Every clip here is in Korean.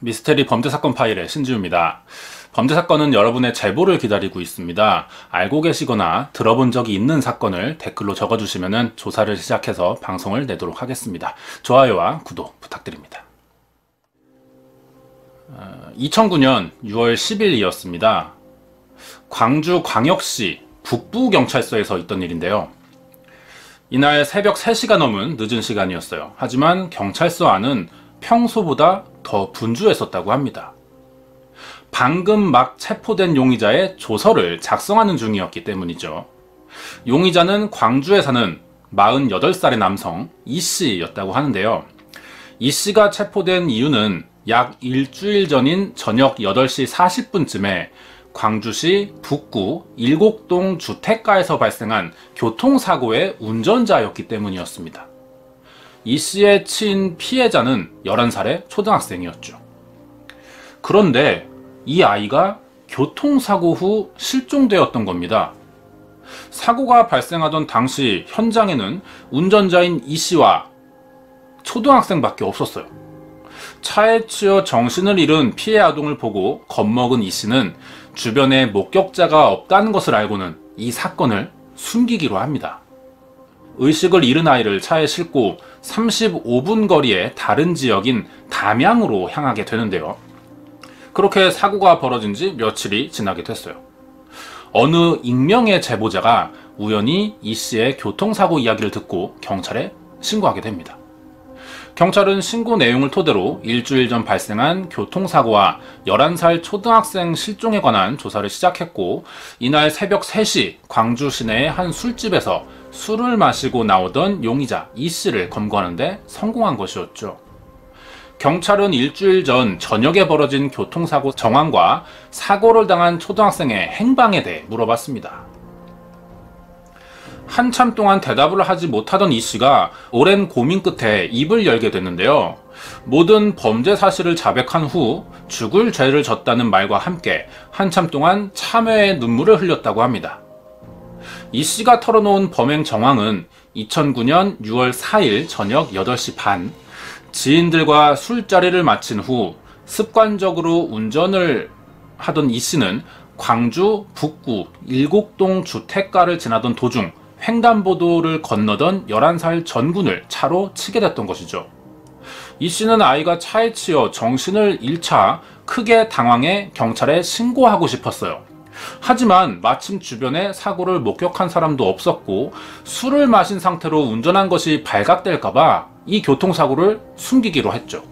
미스테리 범죄사건 파일의 신지우입니다. 범죄사건은 여러분의 제보를 기다리고 있습니다. 알고 계시거나 들어본 적이 있는 사건을 댓글로 적어주시면 조사를 시작해서 방송을 내도록 하겠습니다. 좋아요와 구독 부탁드립니다. 2009년 6월 10일이었습니다. 광주 광역시 북부경찰서에서 있던 일인데요. 이날 새벽 3시가 넘은 늦은 시간이었어요. 하지만 경찰서 안은 평소보다 더 분주했었다고 합니다. 방금 막 체포된 용의자의 조서를 작성하는 중이었기 때문이죠. 용의자는 광주에 사는 48살의 남성 이씨였다고 하는데요. 이씨가 체포된 이유는 약 일주일 전인 저녁 8시 40분쯤에 광주시 북구 일곡동 주택가에서 발생한 교통사고의 운전자였기 때문이었습니다. 이씨의 친 피해자는 11살의 초등학생이었죠. 그런데 이 아이가 교통사고 후 실종되었던 겁니다. 사고가 발생하던 당시 현장에는 운전자인 이씨와 초등학생밖에 없었어요. 차에 치여 정신을 잃은 피해 아동을 보고 겁먹은 이씨는 주변에 목격자가 없다는 것을 알고는 이 사건을 숨기기로 합니다. 의식을 잃은 아이를 차에 싣고 35분 거리의 다른 지역인 담양으로 향하게 되는데요. 그렇게 사고가 벌어진 지 며칠이 지나게 됐어요. 어느 익명의 제보자가 우연히 이 씨의 교통사고 이야기를 듣고 경찰에 신고하게 됩니다. 경찰은 신고 내용을 토대로 일주일 전 발생한 교통사고와 11살 초등학생 실종에 관한 조사를 시작했고, 이날 새벽 3시 광주 시내의 한 술집에서 술을 마시고 나오던 용의자 이 씨를 검거하는데 성공한 것이었죠. 경찰은 일주일 전 저녁에 벌어진 교통사고 정황과 사고를 당한 초등학생의 행방에 대해 물어봤습니다. 한참 동안 대답을 하지 못하던 이 씨가 오랜 고민 끝에 입을 열게 됐는데요. 모든 범죄 사실을 자백한 후 죽을 죄를 졌다는 말과 함께 한참 동안 참회의 눈물을 흘렸다고 합니다. 이 씨가 털어놓은 범행 정황은 2009년 6월 4일 저녁 8시 반, 지인들과 술자리를 마친 후 습관적으로 운전을 하던 이 씨는 광주 북구 일곡동 주택가를 지나던 도중 횡단보도를 건너던 11살 전군을 차로 치게 됐던 것이죠. 이 씨는 아이가 차에 치여 정신을 잃자 크게 당황해 경찰에 신고하고 싶었어요. 하지만 마침 주변에 사고를 목격한 사람도 없었고 술을 마신 상태로 운전한 것이 발각될까봐 이 교통사고를 숨기기로 했죠.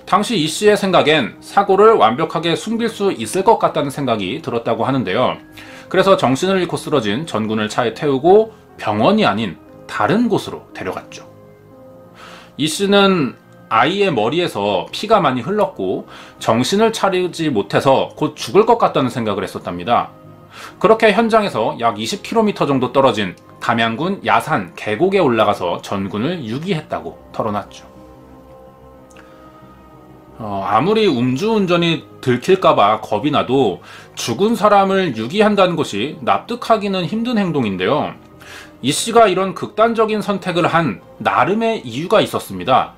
당시 이 씨의 생각엔 사고를 완벽하게 숨길 수 있을 것 같다는 생각이 들었다고 하는데요. 그래서 정신을 잃고 쓰러진 전군을 차에 태우고 병원이 아닌 다른 곳으로 데려갔죠. 이 씨는 아이의 머리에서 피가 많이 흘렀고 정신을 차리지 못해서 곧 죽을 것 같다는 생각을 했었답니다. 그렇게 현장에서 약 20km 정도 떨어진 담양군 야산 계곡에 올라가서 전군을 유기했다고 털어놨죠. 아무리 음주운전이 들킬까봐 겁이 나도 죽은 사람을 유기한다는 것이 납득하기는 힘든 행동인데요. 이 씨가 이런 극단적인 선택을 한 나름의 이유가 있었습니다.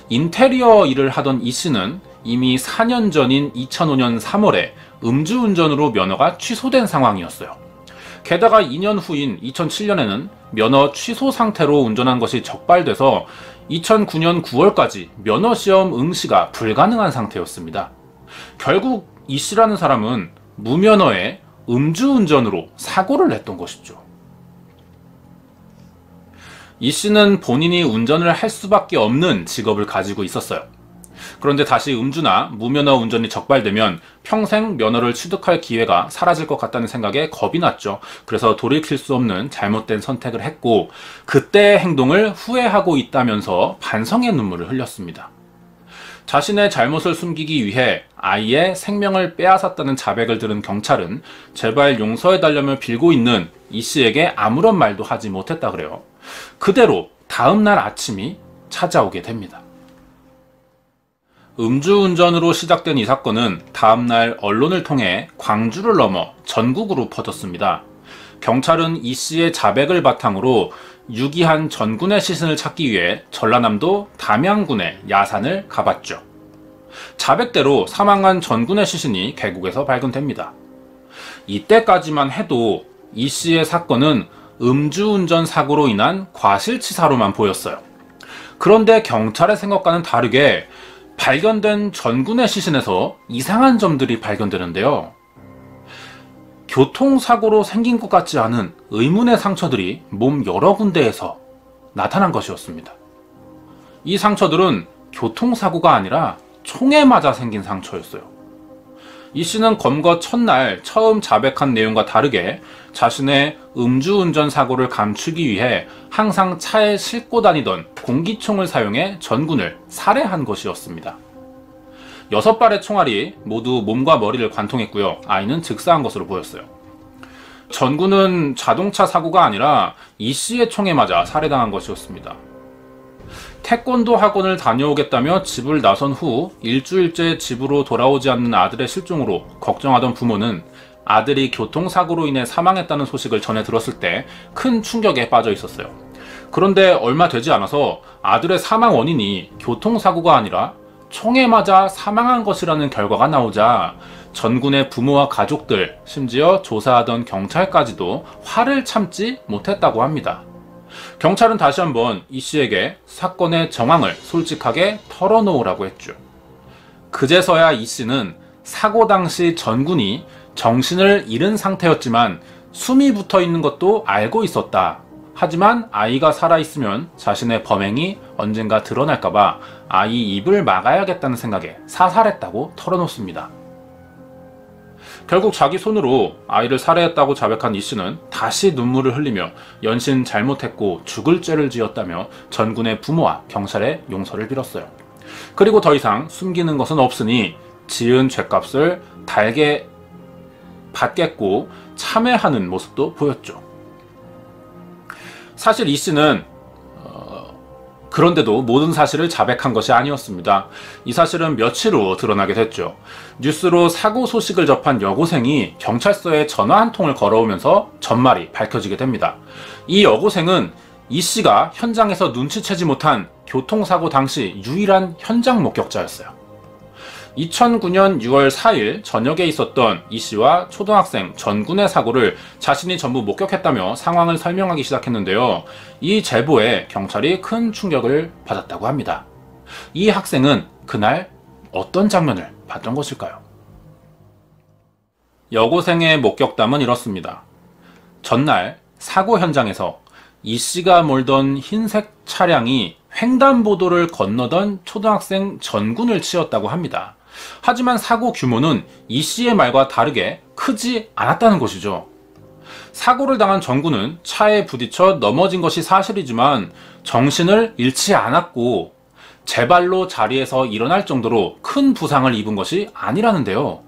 인테리어 일을 하던 이 씨는 이미 4년 전인 2005년 3월에 음주운전으로 면허가 취소된 상황이었어요. 게다가 2년 후인 2007년에는 면허 취소 상태로 운전한 것이 적발돼서 2009년 9월까지 면허시험 응시가 불가능한 상태였습니다. 결국 이 씨라는 사람은 무면허에 음주운전으로 사고를 냈던 것이죠. 이 씨는 본인이 운전을 할 수밖에 없는 직업을 가지고 있었어요. 그런데 다시 음주나 무면허 운전이 적발되면 평생 면허를 취득할 기회가 사라질 것 같다는 생각에 겁이 났죠. 그래서 돌이킬 수 없는 잘못된 선택을 했고 그때의 행동을 후회하고 있다면서 반성의 눈물을 흘렸습니다. 자신의 잘못을 숨기기 위해 아이의 생명을 빼앗았다는 자백을 들은 경찰은 제발 용서해달라며 빌고 있는 이 씨에게 아무런 말도 하지 못했다 그래요. 그대로 다음날 아침이 찾아오게 됩니다. 음주운전으로 시작된 이 사건은 다음날 언론을 통해 광주를 넘어 전국으로 퍼졌습니다. 경찰은 이 씨의 자백을 바탕으로 유기한 전군의 시신을 찾기 위해 전라남도 담양군의 야산을 가봤죠. 자백대로 사망한 전군의 시신이 계곡에서 발견됩니다. 이때까지만 해도 이 씨의 사건은 음주운전 사고로 인한 과실치사로만 보였어요. 그런데 경찰의 생각과는 다르게 발견된 전군의 시신에서 이상한 점들이 발견되는데요. 교통사고로 생긴 것 같지 않은 의문의 상처들이 몸 여러 군데에서 나타난 것이었습니다. 이 상처들은 교통사고가 아니라 총에 맞아 생긴 상처였어요. 이 씨는 검거 첫날 처음 자백한 내용과 다르게 자신의 음주운전 사고를 감추기 위해 항상 차에 싣고 다니던 공기총을 사용해 전군을 살해한 것이었습니다. 6발의 총알이 모두 몸과 머리를 관통했고요. 아이는 즉사한 것으로 보였어요. 전군은 자동차 사고가 아니라 이 씨의 총에 맞아 살해당한 것이었습니다. 태권도 학원을 다녀오겠다며 집을 나선 후 일주일째 집으로 돌아오지 않는 아들의 실종으로 걱정하던 부모는 아들이 교통사고로 인해 사망했다는 소식을 전해 들었을 때 큰 충격에 빠져 있었어요. 그런데 얼마 되지 않아서 아들의 사망 원인이 교통사고가 아니라 총에 맞아 사망한 것이라는 결과가 나오자 전군의 부모와 가족들, 심지어 조사하던 경찰까지도 화를 참지 못했다고 합니다. 경찰은 다시 한번 이 씨에게 사건의 정황을 솔직하게 털어놓으라고 했죠. 그제서야 이 씨는 사고 당시 전군이 정신을 잃은 상태였지만 숨이 붙어 있는 것도 알고 있었다. 하지만 아이가 살아있으면 자신의 범행이 언젠가 드러날까봐 아이 입을 막아야겠다는 생각에 사살했다고 털어놓습니다. 결국 자기 손으로 아이를 살해했다고 자백한 이 씨는 다시 눈물을 흘리며 연신 잘못했고 죽을 죄를 지었다며 전군의 부모와 경찰에 용서를 빌었어요. 그리고 더 이상 숨기는 것은 없으니 지은 죄값을 달게 받겠고 참회하는 모습도 보였죠. 사실 이 씨는 그런데도 모든 사실을 자백한 것이 아니었습니다. 이 사실은 며칠 후 드러나게 됐죠. 뉴스로 사고 소식을 접한 여고생이 경찰서에 전화 한 통을 걸어오면서 전말이 밝혀지게 됩니다. 이 여고생은 이 씨가 현장에서 눈치채지 못한 교통사고 당시 유일한 현장 목격자였어요. 2009년 6월 4일 저녁에 있었던 이 씨와 초등학생 전군의 사고를 자신이 전부 목격했다며 상황을 설명하기 시작했는데요. 이 제보에 경찰이 큰 충격을 받았다고 합니다. 이 학생은 그날 어떤 장면을 봤던 것일까요? 여고생의 목격담은 이렇습니다. 전날 사고 현장에서 이 씨가 몰던 흰색 차량이 횡단보도를 건너던 초등학생 전군을 치었다고 합니다. 하지만 사고 규모는 이 씨의 말과 다르게 크지 않았다는 것이죠. 사고를 당한 전군은 차에 부딪혀 넘어진 것이 사실이지만 정신을 잃지 않았고 제 발로 자리에서 일어날 정도로 큰 부상을 입은 것이 아니라는데요.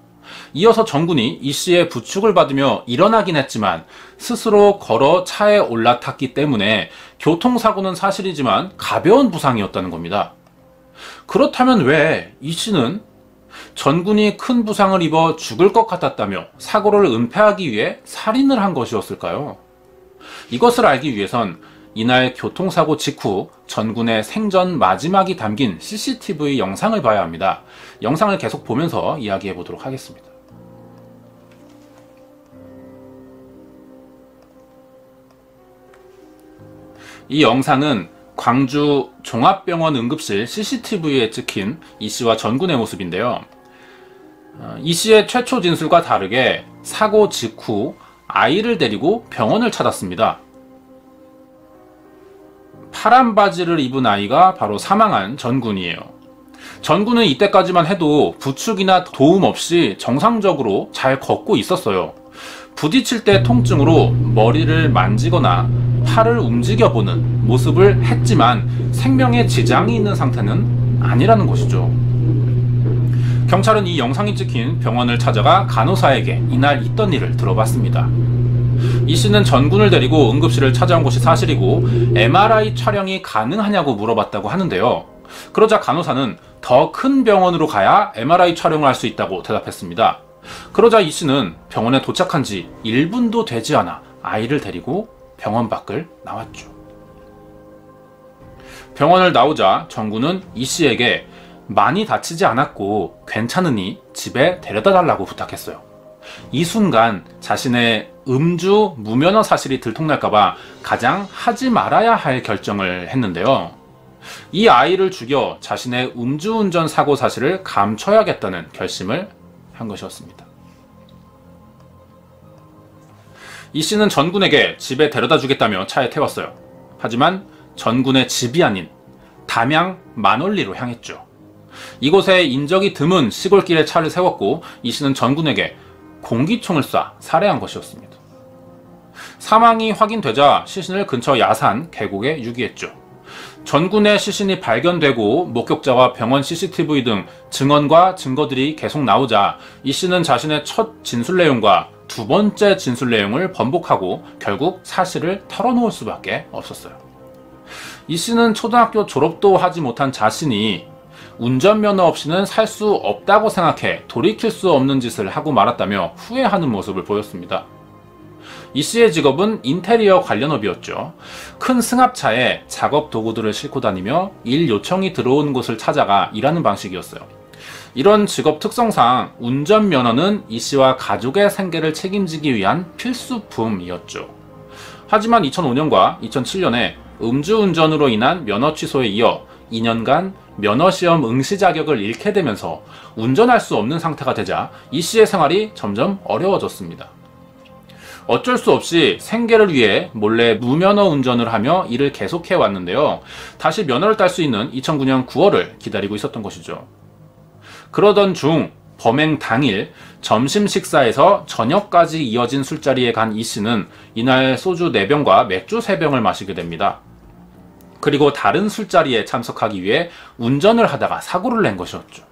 이어서 전군이 이 씨의 부축을 받으며 일어나긴 했지만 스스로 걸어 차에 올라탔기 때문에 교통사고는 사실이지만 가벼운 부상이었다는 겁니다. 그렇다면 왜 이 씨는 전군이 큰 부상을 입어 죽을 것 같았다며 사고를 은폐하기 위해 살인을 한 것이었을까요? 이것을 알기 위해선 이날 교통사고 직후 전군의 생전 마지막이 담긴 CCTV 영상을 봐야 합니다. 영상을 계속 보면서 이야기해 보도록 하겠습니다. 이 영상은 광주 종합병원 응급실 CCTV에 찍힌 이 씨와 전군의 모습인데요. 이 씨의 최초 진술과 다르게 사고 직후 아이를 데리고 병원을 찾았습니다. 파란 바지를 입은 아이가 바로 사망한 전군이에요. 전군은 이때까지만 해도 부축이나 도움 없이 정상적으로 잘 걷고 있었어요. 부딪힐 때 통증으로 머리를 만지거나 팔을 움직여보는 모습을 했지만 생명에 지장이 있는 상태는 아니라는 것이죠. 경찰은 이 영상이 찍힌 병원을 찾아가 간호사에게 이날 있던 일을 들어봤습니다. 이 씨는 전군을 데리고 응급실을 찾아온 것이 사실이고 MRI 촬영이 가능하냐고 물어봤다고 하는데요. 그러자 간호사는 더 큰 병원으로 가야 MRI 촬영을 할 수 있다고 대답했습니다. 그러자 이 씨는 병원에 도착한 지 1분도 되지 않아 아이를 데리고 병원 밖을 나왔죠. 병원을 나오자 전군은 이 씨에게 많이 다치지 않았고 괜찮으니 집에 데려다 달라고 부탁했어요. 이 순간 자신의 음주 무면허 사실이 들통날까봐 가장 하지 말아야 할 결정을 했는데요. 이 아이를 죽여 자신의 음주운전 사고 사실을 감춰야겠다는 결심을 한 것이었습니다. 이 씨는 전군에게 집에 데려다 주겠다며 차에 태웠어요. 하지만 전군의 집이 아닌 담양 만월리로 향했죠. 이곳에 인적이 드문 시골길에 차를 세웠고 이 씨는 전군에게 공기총을 쏴 살해한 것이었습니다. 사망이 확인되자 시신을 근처 야산 계곡에 유기했죠. 전군의 시신이 발견되고 목격자와 병원 CCTV 등 증언과 증거들이 계속 나오자 이 씨는 자신의 첫 진술 내용과 두 번째 진술 내용을 번복하고 결국 사실을 털어놓을 수밖에 없었어요. 이 씨는 초등학교 졸업도 하지 못한 자신이 운전면허 없이는 살 수 없다고 생각해 돌이킬 수 없는 짓을 하고 말았다며 후회하는 모습을 보였습니다. 이 씨의 직업은 인테리어 관련업이었죠. 큰 승합차에 작업 도구들을 싣고 다니며 일 요청이 들어오는 곳을 찾아가 일하는 방식이었어요. 이런 직업 특성상 운전면허는 이 씨와 가족의 생계를 책임지기 위한 필수품이었죠. 하지만 2005년과 2007년에 음주운전으로 인한 면허 취소에 이어 2년간 면허시험 응시 자격을 잃게 되면서 운전할 수 없는 상태가 되자 이 씨의 생활이 점점 어려워졌습니다. 어쩔 수 없이 생계를 위해 몰래 무면허 운전을 하며 일을 계속해 왔는데요. 다시 면허를 딸 수 있는 2009년 9월을 기다리고 있었던 것이죠. 그러던 중 범행 당일 점심 식사에서 저녁까지 이어진 술자리에 간 이 씨는 이날 소주 4병과 맥주 3병을 마시게 됩니다. 그리고 다른 술자리에 참석하기 위해 운전을 하다가 사고를 낸 것이었죠.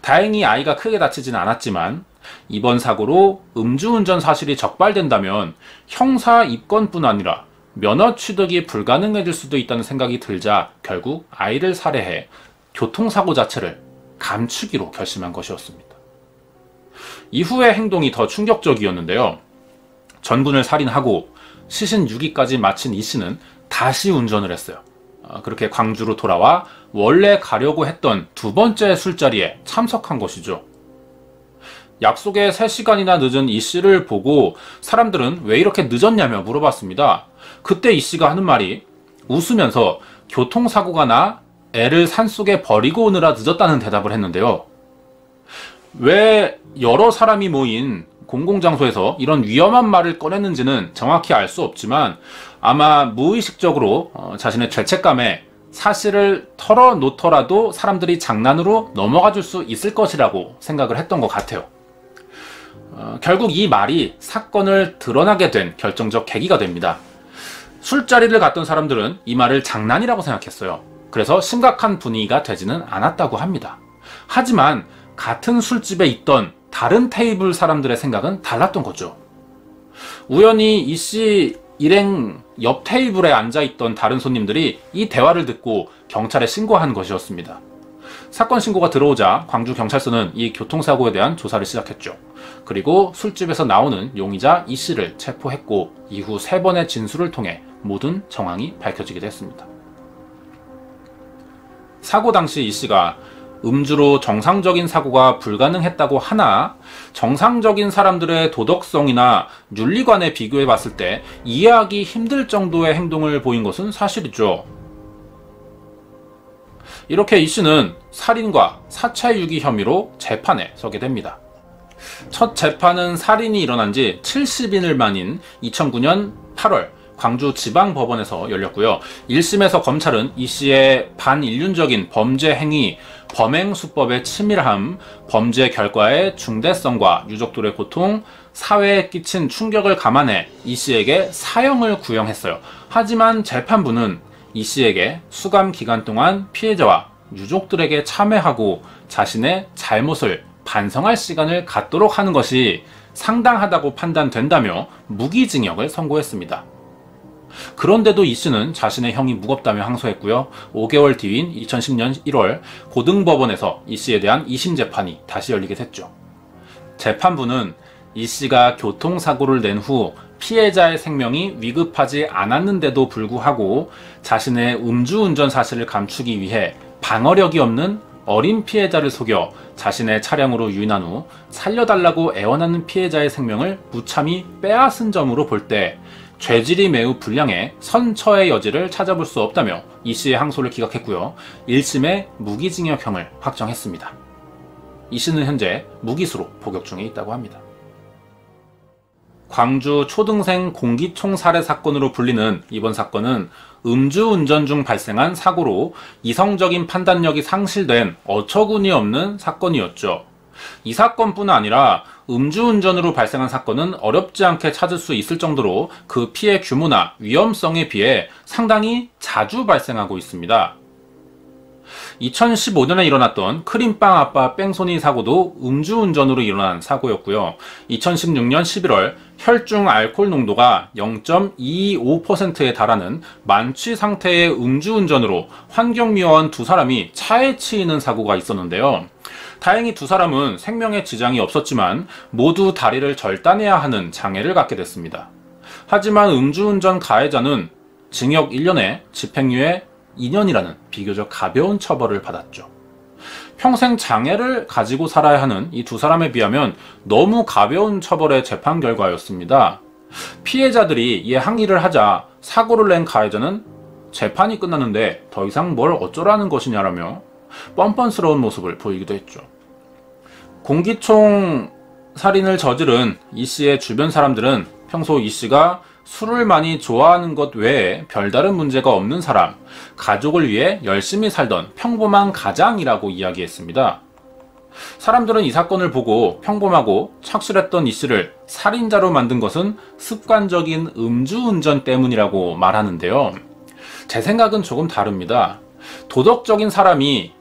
다행히 아이가 크게 다치지는 않았지만 이번 사고로 음주운전 사실이 적발된다면 형사 입건뿐 아니라 면허 취득이 불가능해질 수도 있다는 생각이 들자 결국 아이를 살해해 교통사고 자체를 감추기로 결심한 것이었습니다. 이후의 행동이 더 충격적이었는데요. 전군을 살인하고 시신 유기까지 마친 이 씨는 다시 운전을 했어요. 그렇게 광주로 돌아와 원래 가려고 했던 두 번째 술자리에 참석한 것이죠. 약속에 3시간이나 늦은 이 씨를 보고 사람들은 왜 이렇게 늦었냐며 물어봤습니다. 그때 이 씨가 하는 말이 웃으면서 교통사고가 나 애를 산속에 버리고 오느라 늦었다는 대답을 했는데요. 왜 여러 사람이 모인 공공장소에서 이런 위험한 말을 꺼냈는지는 정확히 알 수 없지만 아마 무의식적으로 자신의 죄책감에 사실을 털어놓더라도 사람들이 장난으로 넘어가 줄 수 있을 것이라고 생각을 했던 것 같아요. 결국 이 말이 사건을 드러나게 된 결정적 계기가 됩니다. 술자리를 갔던 사람들은 이 말을 장난이라고 생각했어요. 그래서 심각한 분위기가 되지는 않았다고 합니다. 하지만 같은 술집에 있던 다른 테이블 사람들의 생각은 달랐던 거죠. 우연히 이 씨 일행 옆 테이블에 앉아있던 다른 손님들이 이 대화를 듣고 경찰에 신고한 것이었습니다. 사건 신고가 들어오자 광주경찰서는 이 교통사고에 대한 조사를 시작했죠. 그리고 술집에서 나오는 용의자 이 씨를 체포했고 이후 3번의 진술을 통해 모든 정황이 밝혀지게 됐습니다. 사고 당시 이 씨가 음주로 정상적인 사고가 불가능했다고 하나 정상적인 사람들의 도덕성이나 윤리관에 비교해 봤을 때 이해하기 힘들 정도의 행동을 보인 것은 사실이죠. 이렇게 이 씨는 살인과 사체 유기 혐의로 재판에 서게 됩니다. 첫 재판은 살인이 일어난 지 70일 만인 2009년 8월 광주지방법원에서 열렸고요. 1심에서 검찰은 이 씨의 반인륜적인 범죄 행위, 범행수법의 치밀함, 범죄 결과의 중대성과 유족들의 고통, 사회에 끼친 충격을 감안해 이 씨에게 사형을 구형했어요. 하지만 재판부는 이 씨에게 수감 기간 동안 피해자와 유족들에게 참회하고 자신의 잘못을 반성할 시간을 갖도록 하는 것이 상당하다고 판단된다며 무기징역을 선고했습니다. 그런데도 이 씨는 자신의 형이 무겁다며 항소했고요. 5개월 뒤인 2010년 1월 고등법원에서 이 씨에 대한 2심 재판이 다시 열리게 됐죠. 재판부는 이 씨가 교통사고를 낸 후 피해자의 생명이 위급하지 않았는데도 불구하고 자신의 음주운전 사실을 감추기 위해 방어력이 없는 어린 피해자를 속여 자신의 차량으로 유인한 후 살려달라고 애원하는 피해자의 생명을 무참히 빼앗은 점으로 볼 때 죄질이 매우 불량해 선처의 여지를 찾아볼 수 없다며 이 씨의 항소를 기각했고요. 1심에 무기징역형을 확정했습니다. 이 씨는 현재 무기수로 복역 중에 있다고 합니다. 광주 초등생 공기총 살해 사건으로 불리는 이번 사건은 음주운전 중 발생한 사고로 이성적인 판단력이 상실된 어처구니 없는 사건이었죠. 이 사건뿐 아니라 음주운전으로 발생한 사건은 어렵지 않게 찾을 수 있을 정도로 그 피해 규모나 위험성에 비해 상당히 자주 발생하고 있습니다. 2015년에 일어났던 크림빵 아빠 뺑소니 사고도 음주운전으로 일어난 사고였고요. 2016년 11월 혈중 알코올 농도가 0.225%에 달하는 만취 상태의 음주운전으로 환경미화원 2사람이 차에 치이는 사고가 있었는데요. 다행히 2사람은 생명에 지장이 없었지만 모두 다리를 절단해야 하는 장애를 갖게 됐습니다. 하지만 음주운전 가해자는 징역 1년에 집행유예 2년이라는 비교적 가벼운 처벌을 받았죠. 평생 장애를 가지고 살아야 하는 이 2사람에 비하면 너무 가벼운 처벌의 재판 결과였습니다. 피해자들이 이에 항의를 하자 사고를 낸 가해자는 재판이 끝났는데 더 이상 뭘 어쩌라는 것이냐라며 뻔뻔스러운 모습을 보이기도 했죠. 공기총 살인을 저지른 이 씨의 주변 사람들은 평소 이 씨가 술을 많이 좋아하는 것 외에 별다른 문제가 없는 사람, 가족을 위해 열심히 살던 평범한 가장이라고 이야기했습니다. 사람들은 이 사건을 보고 평범하고 착실했던 이 씨를 살인자로 만든 것은 습관적인 음주운전 때문이라고 말하는데요. 제 생각은 조금 다릅니다. 도덕적인 사람이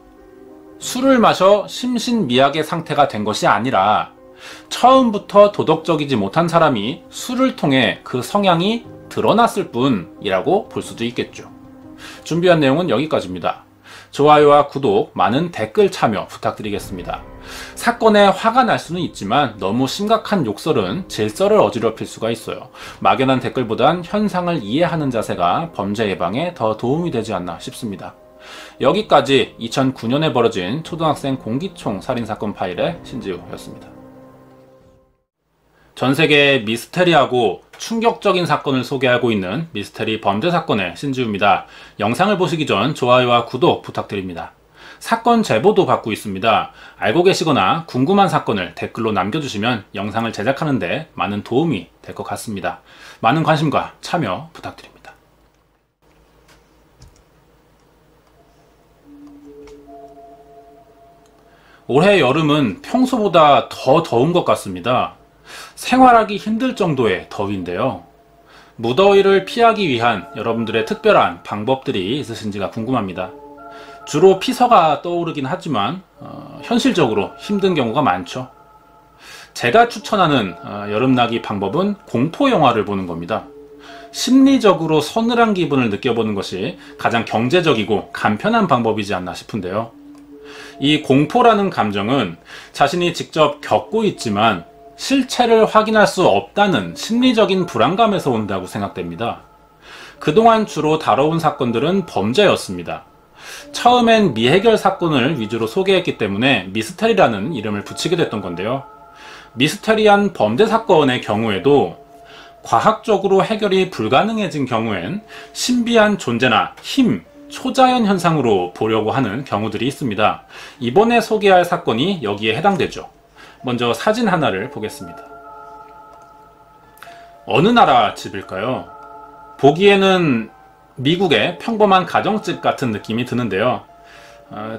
술을 마셔 심신미약의 상태가 된 것이 아니라 처음부터 도덕적이지 못한 사람이 술을 통해 그 성향이 드러났을 뿐이라고 볼 수도 있겠죠. 준비한 내용은 여기까지입니다. 좋아요와 구독, 많은 댓글 참여 부탁드리겠습니다. 사건에 화가 날 수는 있지만 너무 심각한 욕설은 질서를 어지럽힐 수가 있어요. 막연한 댓글보단 현상을 이해하는 자세가 범죄 예방에 더 도움이 되지 않나 싶습니다. 여기까지 2009년에 벌어진 초등학생 공기총 살인사건 파일의 신지우였습니다. 전세계의 미스테리하고 충격적인 사건을 소개하고 있는 미스테리 범죄사건의 신지우입니다. 영상을 보시기 전 좋아요와 구독 부탁드립니다. 사건 제보도 받고 있습니다. 알고 계시거나 궁금한 사건을 댓글로 남겨주시면 영상을 제작하는 데 많은 도움이 될 것 같습니다. 많은 관심과 참여 부탁드립니다. 올해 여름은 평소보다 더 더운 것 같습니다. 생활하기 힘들 정도의 더위인데요. 무더위를 피하기 위한 여러분들의 특별한 방법들이 있으신지가 궁금합니다. 주로 피서가 떠오르긴 하지만 현실적으로 힘든 경우가 많죠. 제가 추천하는 여름나기 방법은 공포영화를 보는 겁니다. 심리적으로 서늘한 기분을 느껴보는 것이 가장 경제적이고 간편한 방법이지 않나 싶은데요. 이 공포라는 감정은 자신이 직접 겪고 있지만 실체를 확인할 수 없다는 심리적인 불안감에서 온다고 생각됩니다. 그동안 주로 다뤄온 사건들은 범죄였습니다. 처음엔 미해결 사건을 위주로 소개했기 때문에 미스테리라는 이름을 붙이게 됐던 건데요. 미스테리한 범죄 사건의 경우에도 과학적으로 해결이 불가능해진 경우엔 신비한 존재나 힘, 초자연 현상으로 보려고 하는 경우들이 있습니다. 이번에 소개할 사건이 여기에 해당되죠. 먼저 사진 하나를 보겠습니다. 어느 나라 집일까요? 보기에는 미국의 평범한 가정집 같은 느낌이 드는데요.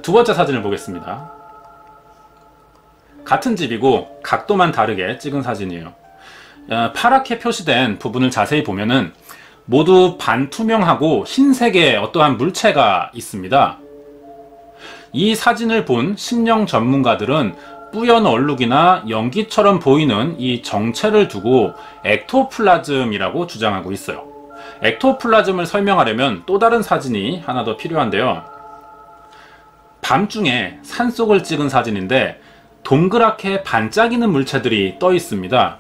두 번째 사진을 보겠습니다. 같은 집이고 각도만 다르게 찍은 사진이에요. 파랗게 표시된 부분을 자세히 보면은 모두 반투명하고 흰색의 어떠한 물체가 있습니다. 이 사진을 본 심령 전문가들은 뿌연 얼룩이나 연기처럼 보이는 이 정체를 두고 액토플라즘이라고 주장하고 있어요. 액토플라즘을 설명하려면 또 다른 사진이 하나 더 필요한데요. 밤중에 산속을 찍은 사진인데 동그랗게 반짝이는 물체들이 떠 있습니다.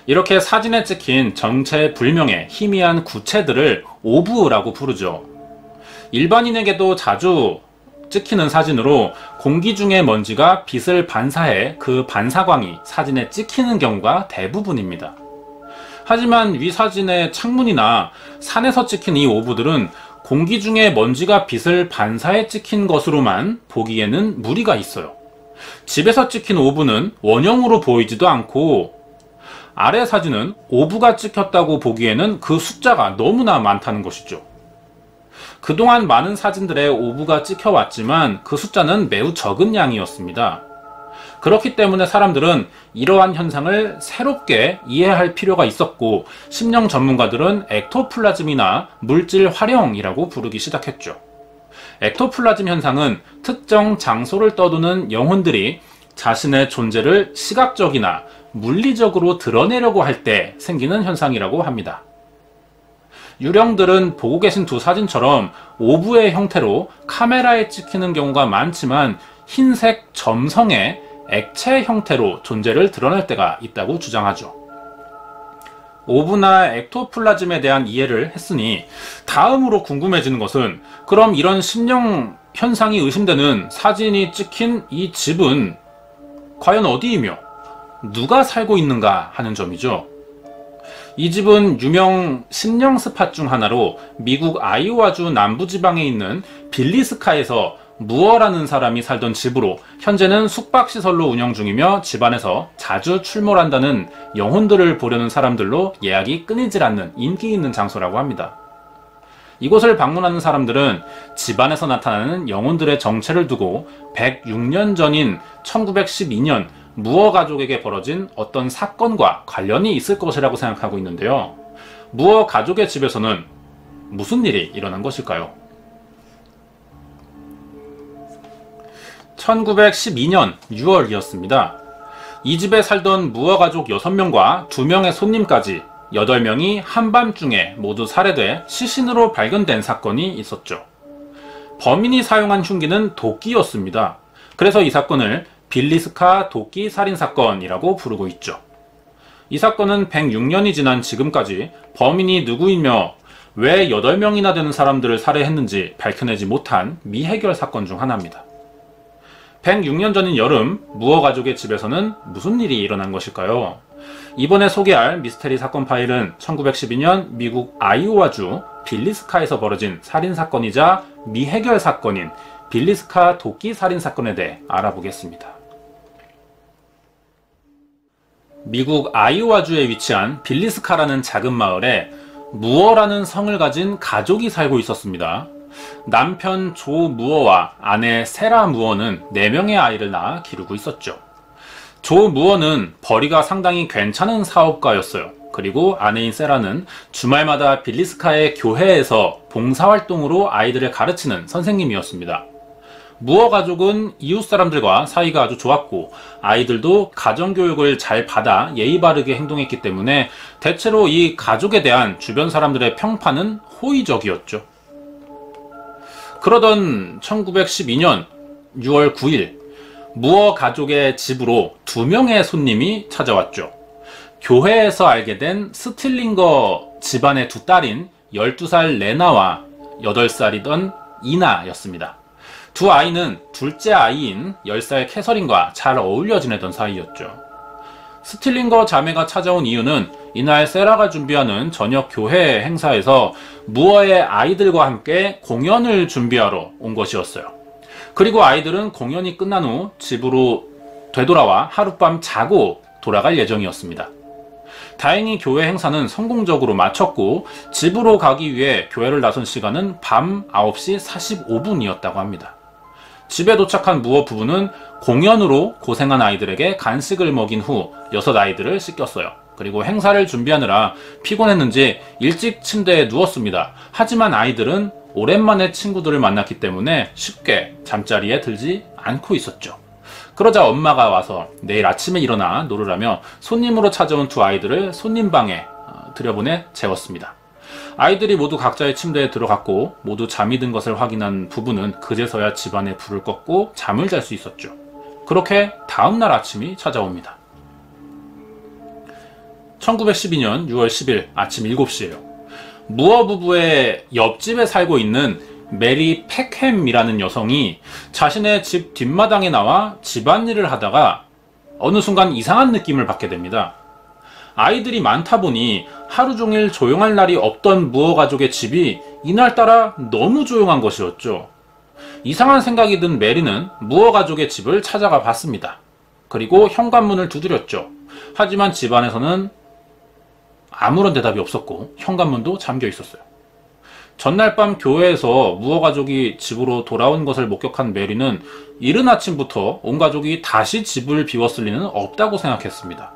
이렇게 사진에 찍힌 정체 불명의 희미한 구체들을 오브라고 부르죠. 일반인에게도 자주 찍히는 사진으로 공기 중의 먼지가 빛을 반사해 그 반사광이 사진에 찍히는 경우가 대부분입니다. 하지만 위 사진의 창문이나 산에서 찍힌 이 오브들은 공기 중에 먼지가 빛을 반사해 찍힌 것으로만 보기에는 무리가 있어요. 집에서 찍힌 오브는 원형으로 보이지도 않고 아래 사진은 오브가 찍혔다고 보기에는 그 숫자가 너무나 많다는 것이죠. 그동안 많은 사진들에 오브가 찍혀왔지만 그 숫자는 매우 적은 양이었습니다. 그렇기 때문에 사람들은 이러한 현상을 새롭게 이해할 필요가 있었고 심령 전문가들은 액토플라즘이나 물질 활용이라고 부르기 시작했죠. 액토플라즘 현상은 특정 장소를 떠도는 영혼들이 자신의 존재를 시각적이나 물리적으로 드러내려고 할 때 생기는 현상이라고 합니다. 유령들은 보고 계신 두 사진처럼 오브의 형태로 카메라에 찍히는 경우가 많지만 흰색 점성의 액체 형태로 존재를 드러낼 때가 있다고 주장하죠. 오브나 액토플라즘에 대한 이해를 했으니 다음으로 궁금해지는 것은 그럼 이런 심령 현상이 의심되는 사진이 찍힌 이 집은 과연 어디이며 누가 살고 있는가 하는 점이죠. 이 집은 유명 심령 스팟 중 하나로 미국 아이오와주 남부지방에 있는 빌리스카에서 무어라는 사람이 살던 집으로 현재는 숙박시설로 운영 중이며 집안에서 자주 출몰한다는 영혼들을 보려는 사람들로 예약이 끊이질 않는 인기 있는 장소라고 합니다. 이곳을 방문하는 사람들은 집안에서 나타나는 영혼들의 정체를 두고 106년 전인 1912년 무어 가족에게 벌어진 어떤 사건과 관련이 있을 것이라고 생각하고 있는데요. 무어 가족의 집에서는 무슨 일이 일어난 것일까요? 1912년 6월이었습니다. 이 집에 살던 무어 가족 6명과 2명의 손님까지 8명이 한밤중에 모두 살해돼 시신으로 발견된 사건이 있었죠. 범인이 사용한 흉기는 도끼였습니다. 그래서 이 사건을 빌리스카 도끼 살인사건이라고 부르고 있죠. 이 사건은 106년이 지난 지금까지 범인이 누구이며 왜 8명이나 되는 사람들을 살해했는지 밝혀내지 못한 미해결 사건 중 하나입니다. 106년 전인 여름, 무어 가족의 집에서는 무슨 일이 일어난 것일까요? 이번에 소개할 미스테리 사건 파일은 1912년 미국 아이오와주 빌리스카에서 벌어진 살인사건이자 미해결 사건인 빌리스카 도끼 살인사건에 대해 알아보겠습니다. 미국 아이오와주에 위치한 빌리스카라는 작은 마을에 무어라는 성을 가진 가족이 살고 있었습니다. 남편 조 무어와 아내 세라 무어는 4명의 아이를 낳아 기르고 있었죠. 조 무어는 벌이가 상당히 괜찮은 사업가였어요. 그리고 아내인 세라는 주말마다 빌리스카의 교회에서 봉사활동으로 아이들을 가르치는 선생님이었습니다. 무어 가족은 이웃 사람들과 사이가 아주 좋았고 아이들도 가정교육을 잘 받아 예의 바르게 행동했기 때문에 대체로 이 가족에 대한 주변 사람들의 평판은 호의적이었죠. 그러던 1912년 6월 9일 무어 가족의 집으로 2명의 손님이 찾아왔죠. 교회에서 알게 된 스틸링거 집안의 두 딸인 12살 레나와 8살이던 이나였습니다. 두 아이는 둘째 아이인 10살 캐서린과 잘 어울려 지내던 사이였죠. 스틸링거 자매가 찾아온 이유는 이날 세라가 준비하는 저녁 교회 행사에서 무어의 아이들과 함께 공연을 준비하러 온 것이었어요. 그리고 아이들은 공연이 끝난 후 집으로 되돌아와 하룻밤 자고 돌아갈 예정이었습니다. 다행히 교회 행사는 성공적으로 마쳤고 집으로 가기 위해 교회를 나선 시간은 밤 9시 45분이었다고 합니다. 집에 도착한 무어 부부는 공연으로 고생한 아이들에게 간식을 먹인 후 6아이들을 씻겼어요. 그리고 행사를 준비하느라 피곤했는지 일찍 침대에 누웠습니다. 하지만 아이들은 오랜만에 친구들을 만났기 때문에 쉽게 잠자리에 들지 않고 있었죠. 그러자 엄마가 와서 내일 아침에 일어나 놀으라며 손님으로 찾아온 두 아이들을 손님방에 들여보내 재웠습니다. 아이들이 모두 각자의 침대에 들어갔고 모두 잠이 든 것을 확인한 부부는 그제서야 집안에 불을 껐고 잠을 잘 수 있었죠. 그렇게 다음날 아침이 찾아옵니다. 1912년 6월 10일 아침 7시예요. 무어 부부의 옆집에 살고 있는 메리 팩햄이라는 여성이 자신의 집 뒷마당에 나와 집안일을 하다가 어느 순간 이상한 느낌을 받게 됩니다. 아이들이 많다 보니 하루 종일 조용할 날이 없던 무어 가족의 집이 이날따라 너무 조용한 것이었죠. 이상한 생각이 든 메리는 무어 가족의 집을 찾아가 봤습니다. 그리고 현관문을 두드렸죠. 하지만 집안에서는 아무런 대답이 없었고 현관문도 잠겨 있었어요. 전날 밤 교회에서 무어 가족이 집으로 돌아온 것을 목격한 메리는 이른 아침부터 온 가족이 다시 집을 비웠을 리는 없다고 생각했습니다.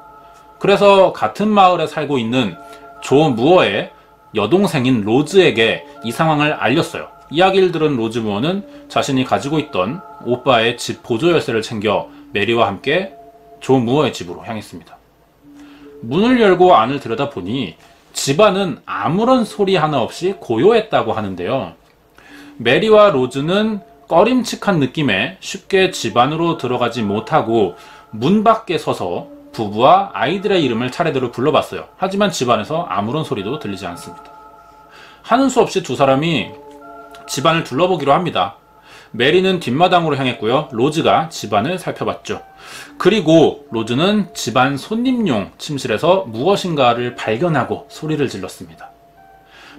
그래서 같은 마을에 살고 있는 조 무어의 여동생인 로즈에게 이 상황을 알렸어요. 이야기를 들은 로즈 무어는 자신이 가지고 있던 오빠의 집 보조 열쇠를 챙겨 메리와 함께 조 무어의 집으로 향했습니다. 문을 열고 안을 들여다보니 집안은 아무런 소리 하나 없이 고요했다고 하는데요. 메리와 로즈는 꺼림칙한 느낌에 쉽게 집 안으로 들어가지 못하고 문 밖에 서서 부부와 아이들의 이름을 차례대로 불러봤어요. 하지만 집안에서 아무런 소리도 들리지 않습니다. 하는 수 없이 두 사람이 집안을 둘러보기로 합니다. 메리는 뒷마당으로 향했고요. 로즈가 집안을 살펴봤죠. 그리고 로즈는 집안 손님용 침실에서 무엇인가를 발견하고 소리를 질렀습니다.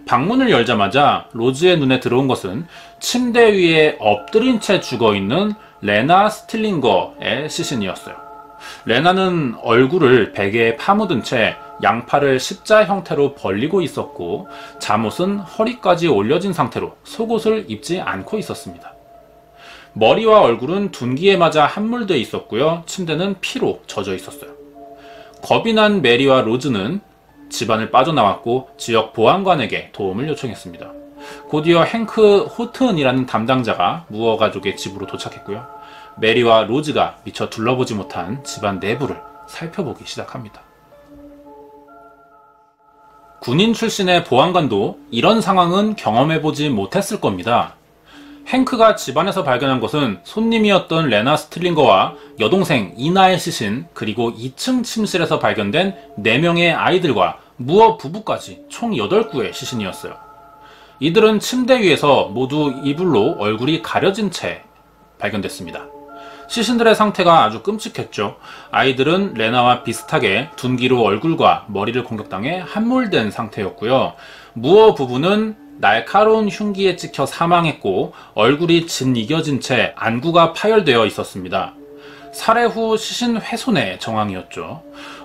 방문을 열자마자 로즈의 눈에 들어온 것은 침대 위에 엎드린 채 죽어있는 레나 스틸링거의 시신이었어요. 레나는 얼굴을 베개에 파묻은 채 양팔을 십자 형태로 벌리고 있었고 잠옷은 허리까지 올려진 상태로 속옷을 입지 않고 있었습니다. 머리와 얼굴은 둔기에 맞아 함몰되어 있었고요. 침대는 피로 젖어 있었어요. 겁이 난 메리와 로즈는 집안을 빠져나왔고 지역 보안관에게 도움을 요청했습니다. 곧이어 행크 호튼이라는 담당자가 무어 가족의 집으로 도착했고요. 메리와 로즈가 미처 둘러보지 못한 집안 내부를 살펴보기 시작합니다. 군인 출신의 보안관도 이런 상황은 경험해보지 못했을 겁니다. 행크가 집안에서 발견한 것은 손님이었던 레나 스틸링거와 여동생 이나의 시신, 그리고 2층 침실에서 발견된 4명의 아이들과 무어 부부까지 총 8구의 시신이었어요. 이들은 침대 위에서 모두 이불로 얼굴이 가려진 채 발견됐습니다. 시신들의 상태가 아주 끔찍했죠. 아이들은 레나와 비슷하게 둔기로 얼굴과 머리를 공격당해 함몰된 상태였고요. 무어 부부는 날카로운 흉기에 찍혀 사망했고 얼굴이 짓이겨진 채 안구가 파열되어 있었습니다. 살해 후 시신 훼손의 정황이었죠.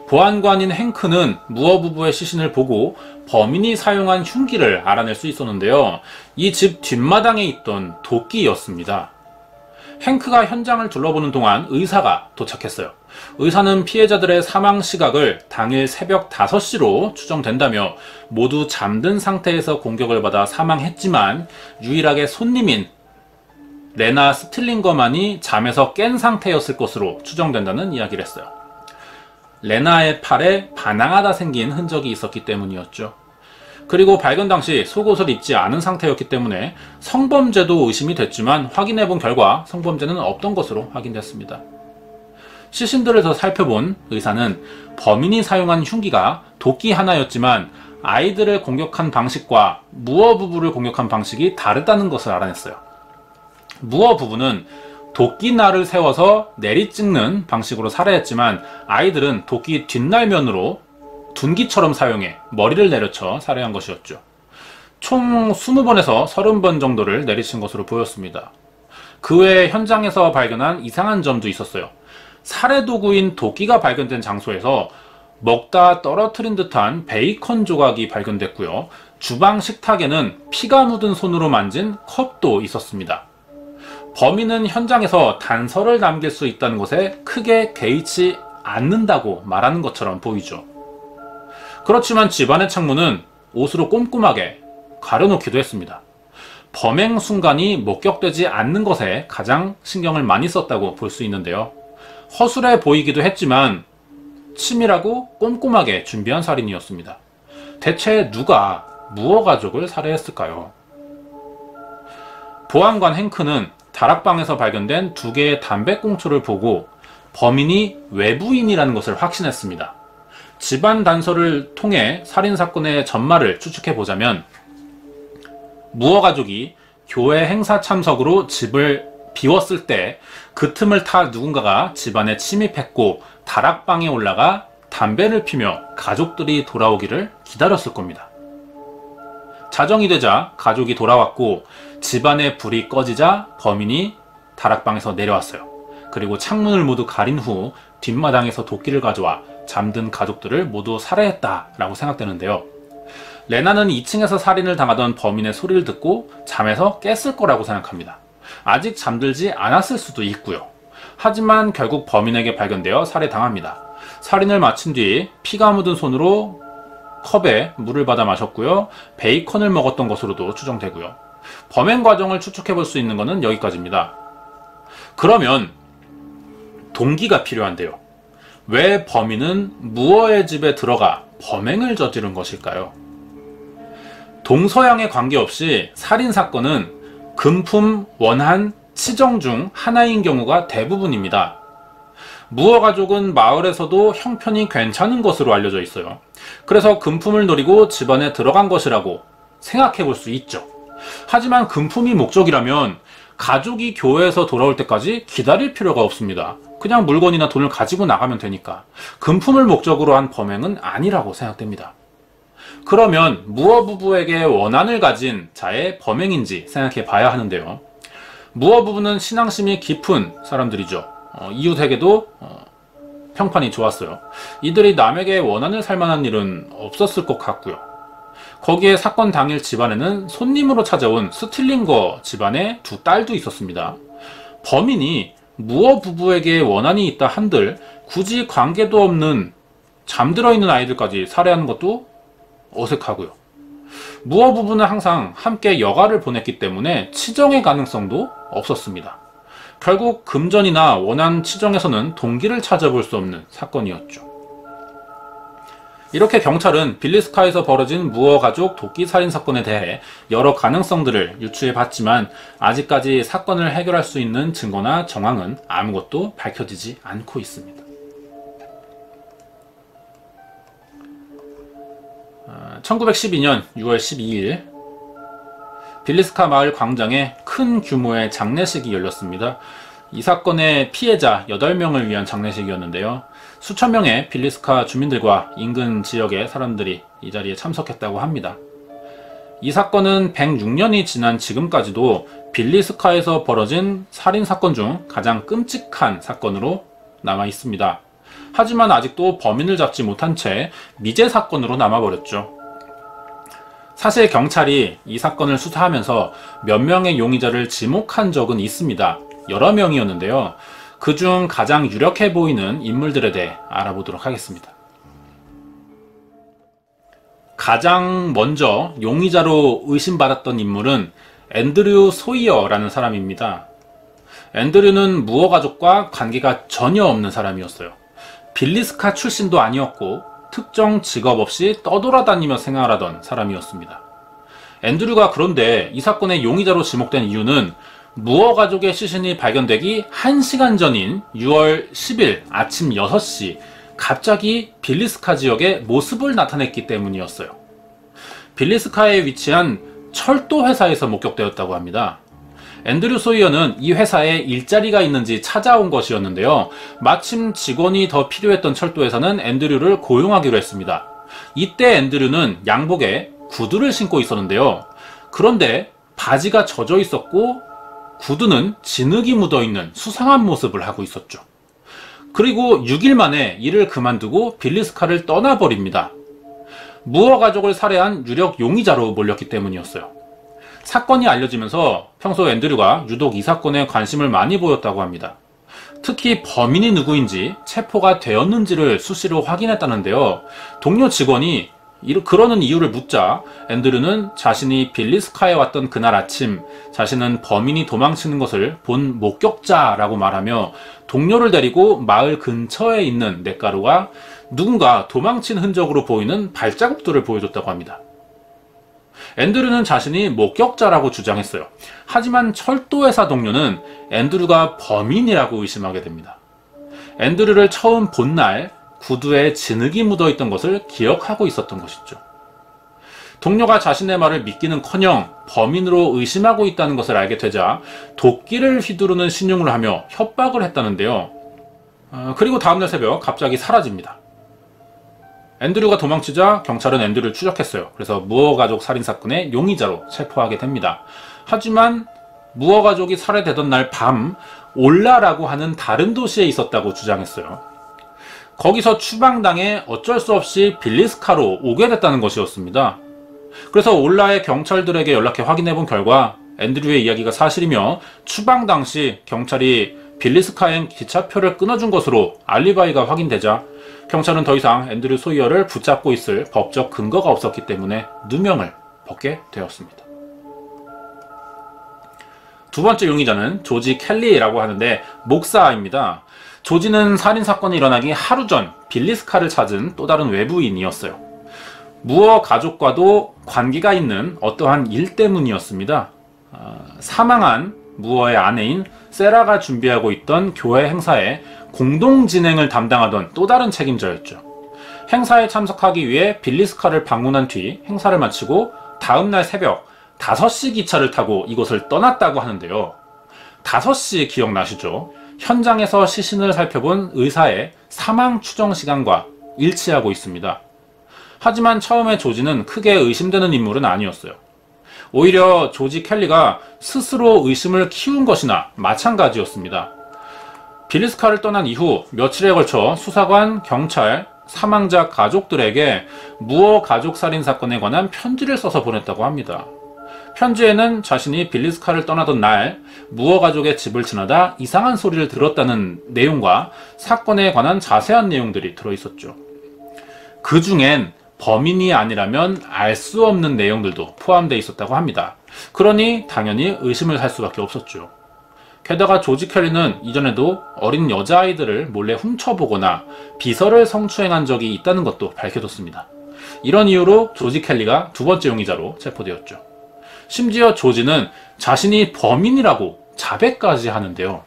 보안관인 행크는 무어 부부의 시신을 보고 범인이 사용한 흉기를 알아낼 수 있었는데요. 이 집 뒷마당에 있던 도끼였습니다. 행크가 현장을 둘러보는 동안 의사가 도착했어요. 의사는 피해자들의 사망 시각을 당일 새벽 5시로 추정된다며 모두 잠든 상태에서 공격을 받아 사망했지만 유일하게 손님인 레나 스틸링거만이 잠에서 깬 상태였을 것으로 추정된다는 이야기를 했어요. 레나의 팔에 반항하다 생긴 흔적이 있었기 때문이었죠. 그리고 발견 당시 속옷을 입지 않은 상태였기 때문에 성범죄도 의심이 됐지만 확인해본 결과 성범죄는 없던 것으로 확인됐습니다. 시신들을 더 살펴본 의사는 범인이 사용한 흉기가 도끼 하나였지만 아이들을 공격한 방식과 무어 부부를 공격한 방식이 다르다는 것을 알아냈어요. 무어 부부는 도끼날을 세워서 내리찍는 방식으로 살해했지만 아이들은 도끼 뒷날면으로 둔기처럼 사용해 머리를 내려쳐 살해한 것이었죠. 총 20번에서 30번 정도를 내리친 것으로 보였습니다. 그 외에 현장에서 발견한 이상한 점도 있었어요. 살해 도구인 도끼가 발견된 장소에서 먹다 떨어뜨린 듯한 베이컨 조각이 발견됐고요. 주방 식탁에는 피가 묻은 손으로 만진 컵도 있었습니다. 범인은 현장에서 단서를 남길 수 있다는 것에 크게 개의치 않는다고 말하는 것처럼 보이죠. 그렇지만 집안의 창문은 옷으로 꼼꼼하게 가려놓기도 했습니다. 범행 순간이 목격되지 않는 것에 가장 신경을 많이 썼다고 볼 수 있는데요. 허술해 보이기도 했지만 치밀하고 꼼꼼하게 준비한 살인이었습니다. 대체 누가 무어 가족을 살해했을까요? 보안관 행크는 다락방에서 발견된 2개의 담배꽁초를 보고 범인이 외부인이라는 것을 확신했습니다. 집안 단서를 통해 살인사건의 전말을 추측해보자면 무어 가족이 교회 행사 참석으로 집을 비웠을 때 그 틈을 타 누군가가 집안에 침입했고 다락방에 올라가 담배를 피며 가족들이 돌아오기를 기다렸을 겁니다. 자정이 되자 가족이 돌아왔고 집안에 불이 꺼지자 범인이 다락방에서 내려왔어요. 그리고 창문을 모두 가린 후 뒷마당에서 도끼를 가져와 잠든 가족들을 모두 살해했다라고 생각되는데요. 레나는 2층에서 살인을 당하던 범인의 소리를 듣고 잠에서 깼을 거라고 생각합니다. 아직 잠들지 않았을 수도 있고요. 하지만 결국 범인에게 발견되어 살해당합니다. 살인을 마친 뒤 피가 묻은 손으로 컵에 물을 받아 마셨고요. 베이컨을 먹었던 것으로도 추정되고요. 범행 과정을 추측해 볼 수 있는 것은 여기까지입니다. 그러면 동기가 필요한데요. 왜 범인은 무어의 집에 들어가 범행을 저지른 것일까요? 동서양에 관계없이 살인사건은 금품, 원한, 치정 중 하나인 경우가 대부분입니다. 무어 가족은 마을에서도 형편이 괜찮은 것으로 알려져 있어요. 그래서 금품을 노리고 집안에 들어간 것이라고 생각해 볼 수 있죠. 하지만 금품이 목적이라면 가족이 교회에서 돌아올 때까지 기다릴 필요가 없습니다. 그냥 물건이나 돈을 가지고 나가면 되니까. 금품을 목적으로 한 범행은 아니라고 생각됩니다. 그러면 무어 부부에게 원한을 가진 자의 범행인지 생각해 봐야 하는데요. 무어 부부는 신앙심이 깊은 사람들이죠. 이웃에게도 평판이 좋았어요. 이들이 남에게 원한을 살 만한 일은 없었을 것 같고요. 거기에 사건 당일 집안에는 손님으로 찾아온 스틸링거 집안의 두 딸도 있었습니다. 범인이 무어 부부에게 원한이 있다 한들 굳이 관계도 없는 잠들어 있는 아이들까지 살해하는 것도 어색하고요. 무어 부부는 항상 함께 여가를 보냈기 때문에 치정의 가능성도 없었습니다. 결국 금전이나 원한 치정에서는 동기를 찾아볼 수 없는 사건이었죠. 이렇게 경찰은 빌리스카에서 벌어진 무어 가족 도끼 살인 사건에 대해 여러 가능성들을 유추해 봤지만 아직까지 사건을 해결할 수 있는 증거나 정황은 아무것도 밝혀지지 않고 있습니다. 1912년 6월 12일 빌리스카 마을 광장에 큰 규모의 장례식이 열렸습니다. 이 사건의 피해자 8명을 위한 장례식이었는데요. 수천 명의 빌리스카 주민들과 인근 지역의 사람들이 이 자리에 참석했다고 합니다. 이 사건은 106년이 지난 지금까지도 빌리스카에서 벌어진 살인사건 중 가장 끔찍한 사건으로 남아 있습니다. 하지만 아직도 범인을 잡지 못한 채 미제 사건으로 남아버렸죠. 사실 경찰이 이 사건을 수사하면서 몇 명의 용의자를 지목한 적은 있습니다. 여러 명이었는데요. 그중 가장 유력해 보이는 인물들에 대해 알아보도록 하겠습니다. 가장 먼저 용의자로 의심받았던 인물은 앤드류 소이어라는 사람입니다. 앤드류는 무어 가족과 관계가 전혀 없는 사람이었어요. 빌리스카 출신도 아니었고 특정 직업 없이 떠돌아다니며 생활하던 사람이었습니다. 앤드류가 그런데 이 사건의 용의자로 지목된 이유는 무어 가족의 시신이 발견되기 1시간 전인 6월 10일 아침 6시 갑자기 빌리스카 지역에 모습을 나타냈기 때문이었어요. 빌리스카에 위치한 철도 회사에서 목격되었다고 합니다. 앤드류 소이어는 이 회사에 일자리가 있는지 찾아온 것이었는데요. 마침 직원이 더 필요했던 철도회사는 앤드류를 고용하기로 했습니다. 이때 앤드류는 양복에 구두를 신고 있었는데요. 그런데 바지가 젖어 있었고 구두는 진흙이 묻어있는 수상한 모습을 하고 있었죠. 그리고 6일 만에 일을 그만두고 빌리스카를 떠나버립니다. 무어 가족을 살해한 유력 용의자로 몰렸기 때문이었어요. 사건이 알려지면서 평소 앤드류가 유독 이 사건에 관심을 많이 보였다고 합니다. 특히 범인이 누구인지 체포가 되었는지를 수시로 확인했다는데요. 동료 직원이 그러는 이유를 묻자 앤드류는 자신이 빌리스카에 왔던 그날 아침 자신은 범인이 도망치는 것을 본 목격자라고 말하며 동료를 데리고 마을 근처에 있는 냇가루가 누군가 도망친 흔적으로 보이는 발자국들을 보여줬다고 합니다. 앤드류는 자신이 목격자라고 주장했어요. 하지만 철도회사 동료는 앤드류가 범인이라고 의심하게 됩니다. 앤드류를 처음 본 날 구두에 진흙이 묻어있던 것을 기억하고 있었던 것이죠. 동료가 자신의 말을 믿기는커녕 범인으로 의심하고 있다는 것을 알게 되자 도끼를 휘두르는 신용을 하며 협박을 했다는데요. 그리고 다음날 새벽 갑자기 사라집니다. 앤드류가 도망치자 경찰은 앤드류를 추적했어요. 그래서 무어 가족 살인사건의 용의자로 체포하게 됩니다. 하지만 무어 가족이 살해되던 날 밤 올라라고 하는 다른 도시에 있었다고 주장했어요. 거기서 추방당해 어쩔 수 없이 빌리스카로 오게 됐다는 것이었습니다. 그래서 올라의 경찰들에게 연락해 확인해본 결과 앤드류의 이야기가 사실이며 추방 당시 경찰이 빌리스카행 기차표를 끊어준 것으로 알리바이가 확인되자 경찰은 더 이상 앤드류 소이어를 붙잡고 있을 법적 근거가 없었기 때문에 누명을 벗게 되었습니다. 두 번째 용의자는 조지 켈리라고 하는데 목사입니다. 조지는 살인사건이 일어나기 하루 전 빌리스카를 찾은 또 다른 외부인이었어요. 무어 가족과도 관계가 있는 어떠한 일 때문이었습니다. 사망한 무어의 아내인 세라가 준비하고 있던 교회 행사에 공동 진행을 담당하던 또 다른 책임자였죠. 행사에 참석하기 위해 빌리스카를 방문한 뒤 행사를 마치고 다음날 새벽 5시 기차를 타고 이곳을 떠났다고 하는데요. 5시 기억나시죠? 현장에서 시신을 살펴본 의사의 사망 추정 시간과 일치하고 있습니다. 하지만 처음에 조지는 크게 의심되는 인물은 아니었어요. 오히려 조지 켈리가 스스로 의심을 키운 것이나 마찬가지였습니다. 빌리스카를 떠난 이후 며칠에 걸쳐 수사관, 경찰, 사망자 가족들에게 무어 가족 살인 사건에 관한 편지를 써서 보냈다고 합니다. 편지에는 자신이 빌리스카를 떠나던 날 무어 가족의 집을 지나다 이상한 소리를 들었다는 내용과 사건에 관한 자세한 내용들이 들어있었죠. 그 중엔 범인이 아니라면 알 수 없는 내용들도 포함되어 있었다고 합니다. 그러니 당연히 의심을 할 수밖에 없었죠. 게다가 조지 켈리는 이전에도 어린 여자아이들을 몰래 훔쳐보거나 비서를 성추행한 적이 있다는 것도 밝혀졌습니다. 이런 이유로 조지 켈리가 두 번째 용의자로 체포되었죠. 심지어 조지는 자신이 범인이라고 자백까지 하는데요.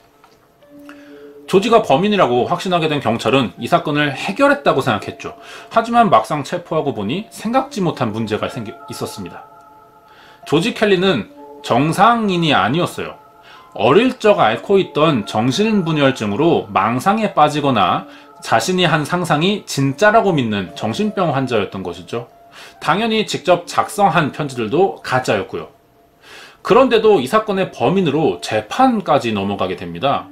조지가 범인이라고 확신하게 된 경찰은 이 사건을 해결했다고 생각했죠. 하지만 막상 체포하고 보니 생각지 못한 문제가 있었습니다. 조지 켈리는 정상인이 아니었어요. 어릴 적 앓고 있던 정신분열증으로 망상에 빠지거나 자신이 한 상상이 진짜라고 믿는 정신병 환자였던 것이죠. 당연히 직접 작성한 편지들도 가짜였고요. 그런데도 이 사건의 범인으로 재판까지 넘어가게 됩니다.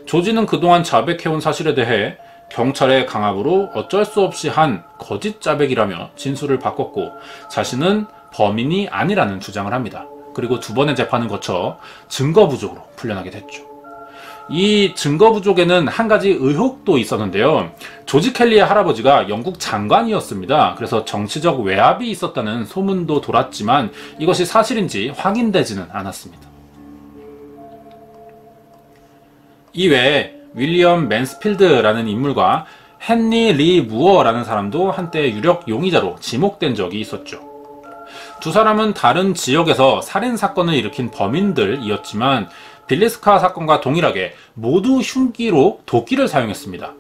조지는 그동안 자백해온 사실에 대해 경찰의 강압으로 어쩔 수 없이 한 거짓 자백이라며 진술을 바꿨고 자신은 범인이 아니라는 주장을 합니다. 그리고 두 번의 재판을 거쳐 증거 부족으로 풀려나게 됐죠. 이 증거 부족에는 한 가지 의혹도 있었는데요. 조지 켈리의 할아버지가 영국 장관이었습니다. 그래서 정치적 외압이 있었다는 소문도 돌았지만 이것이 사실인지 확인되지는 않았습니다. 이외에 윌리엄 맨스필드라는 인물과 헨리 리 무어라는 사람도 한때 유력 용의자로 지목된 적이 있었죠. 두 사람은 다른 지역에서 살인사건을 일으킨 범인들이었지만 빌리스카 사건과 동일하게 모두 흉기로 도끼를 사용했습니다.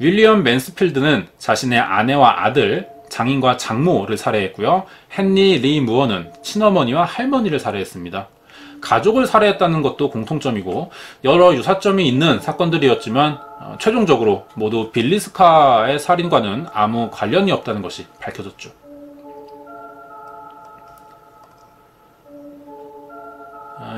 윌리엄 맨스필드는 자신의 아내와 아들, 장인과 장모를 살해했고요. 헨리 리 무어는 친어머니와 할머니를 살해했습니다. 가족을 살해했다는 것도 공통점이고 여러 유사점이 있는 사건들이었지만 최종적으로 모두 빌리스카의 살인과는 아무 관련이 없다는 것이 밝혀졌죠.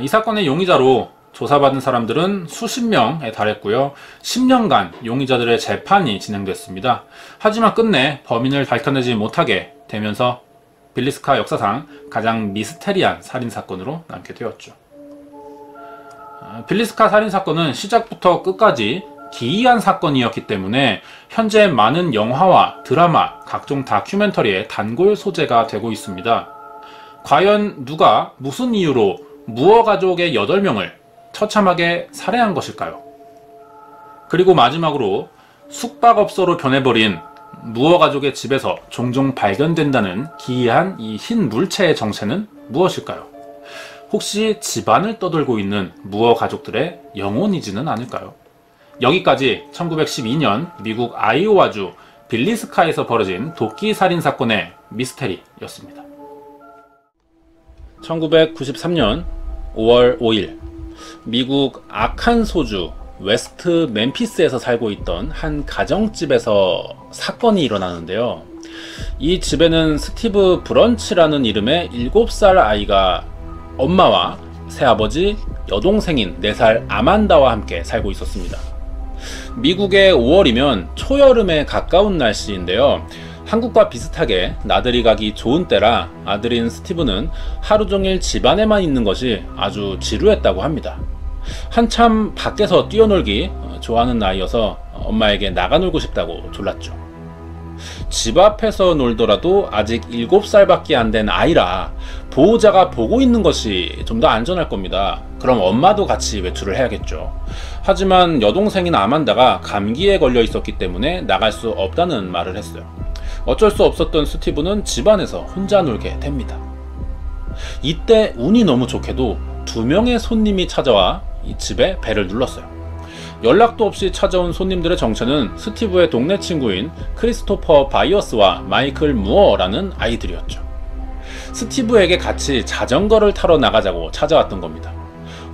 이 사건의 용의자로 조사받은 사람들은 수십 명에 달했고요. 10년간 용의자들의 재판이 진행됐습니다. 하지만 끝내 범인을 밝혀내지 못하게 되면서 빌리스카 역사상 가장 미스테리한 살인사건으로 남게 되었죠. 빌리스카 살인사건은 시작부터 끝까지 기이한 사건이었기 때문에 현재 많은 영화와 드라마, 각종 다큐멘터리의 단골 소재가 되고 있습니다. 과연 누가 무슨 이유로 무어 가족의 8명을 처참하게 살해한 것일까요? 그리고 마지막으로 숙박업소로 변해버린 무어 가족의 집에서 종종 발견된다는 기이한 이 흰 물체의 정체는 무엇일까요? 혹시 집안을 떠돌고 있는 무어 가족들의 영혼이지는 않을까요? 여기까지 1912년 미국 아이오와주 빌리스카에서 벌어진 도끼 살인 사건의 미스테리였습니다. 1993년 5월 5일 미국 아칸소주 웨스트 멤피스에서 살고 있던 한 가정집에서 사건이 일어나는데요. 이 집에는 스티브 브런치라는 이름의 7살 아이가 엄마와 새아버지, 여동생인 4살 아만다와 함께 살고 있었습니다. 미국의 5월이면 초여름에 가까운 날씨인데요. 한국과 비슷하게 나들이 가기 좋은 때라 아들인 스티브는 하루 종일 집안에만 있는 것이 아주 지루했다고 합니다. 한참 밖에서 뛰어놀기 좋아하는 나이여서 엄마에게 나가 놀고 싶다고 졸랐죠. 집 앞에서 놀더라도 아직 7살밖에 안 된 아이라 보호자가 보고 있는 것이 좀 더 안전할 겁니다. 그럼 엄마도 같이 외출을 해야겠죠. 하지만 여동생인 아만다가 감기에 걸려 있었기 때문에 나갈 수 없다는 말을 했어요. 어쩔 수 없었던 스티브는 집안에서 혼자 놀게 됩니다. 이때 운이 너무 좋게도 2명의 손님이 찾아와 이 집에 벨을 눌렀어요. 연락도 없이 찾아온 손님들의 정체는 스티브의 동네 친구인 크리스토퍼 바이어스와 마이클 무어라는 아이들이었죠. 스티브에게 같이 자전거를 타러 나가자고 찾아왔던 겁니다.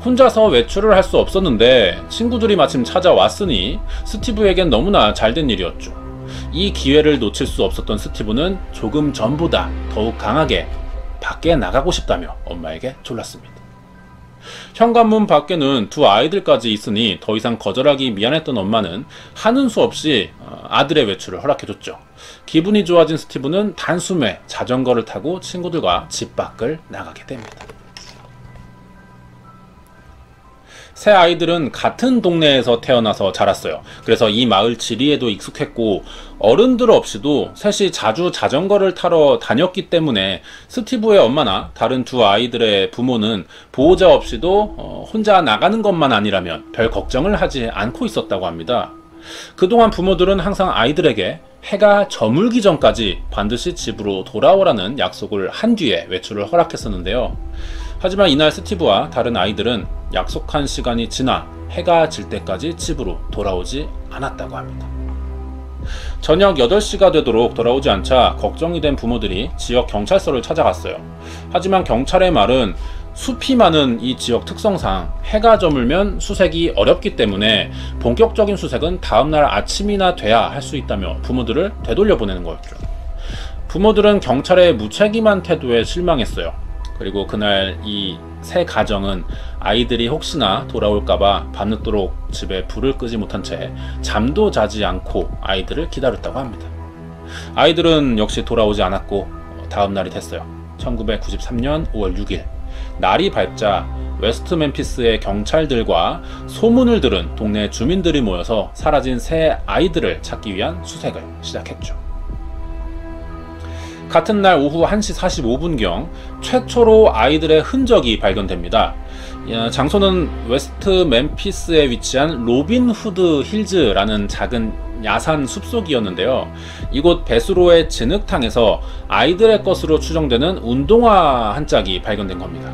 혼자서 외출을 할 수 없었는데 친구들이 마침 찾아왔으니 스티브에겐 너무나 잘된 일이었죠. 이 기회를 놓칠 수 없었던 스티브는 조금 전보다 더욱 강하게 밖에 나가고 싶다며 엄마에게 졸랐습니다. 현관문 밖에는 2 아이들까지 있으니 더 이상 거절하기 미안했던 엄마는 하는 수 없이 아들의 외출을 허락해줬죠. 기분이 좋아진 스티브는 단숨에 자전거를 타고 친구들과 집 밖을 나가게 됩니다. 세 아이들은 같은 동네에서 태어나서 자랐어요. 그래서 이 마을 지리에도 익숙했고 어른들 없이도 셋이 자주 자전거를 타러 다녔기 때문에 스티브의 엄마나 다른 2 아이들의 부모는 보호자 없이도 혼자 나가는 것만 아니라면 별 걱정을 하지 않고 있었다고 합니다. 그동안 부모들은 항상 아이들에게 해가 저물기 전까지 반드시 집으로 돌아오라는 약속을 한 뒤에 외출을 허락했었는데요. 하지만 이날 스티브와 다른 아이들은 약속한 시간이 지나 해가 질 때까지 집으로 돌아오지 않았다고 합니다. 저녁 8시가 되도록 돌아오지 않자 걱정이 된 부모들이 지역 경찰서를 찾아갔어요. 하지만 경찰의 말은 숲이 많은 이 지역 특성상 해가 저물면 수색이 어렵기 때문에 본격적인 수색은 다음날 아침이나 돼야 할 수 있다며 부모들을 되돌려 보내는 거였죠. 부모들은 경찰의 무책임한 태도에 실망했어요. 그리고 그날 이 세 가정은 아이들이 혹시나 돌아올까봐 밤늦도록 집에 불을 끄지 못한 채 잠도 자지 않고 아이들을 기다렸다고 합니다. 아이들은 역시 돌아오지 않았고 다음날이 됐어요. 1993년 5월 6일 날이 밝자 웨스트 멤피스의 경찰들과 소문을 들은 동네 주민들이 모여서 사라진 세 아이들을 찾기 위한 수색을 시작했죠. 같은 날 오후 1시 45분경 최초로 아이들의 흔적이 발견됩니다. 장소는 웨스트 멤피스에 위치한 로빈 후드 힐즈라는 작은 야산 숲속이었는데요. 이곳 배수로의 진흙탕에서 아이들의 것으로 추정되는 운동화 한 짝이 발견된 겁니다.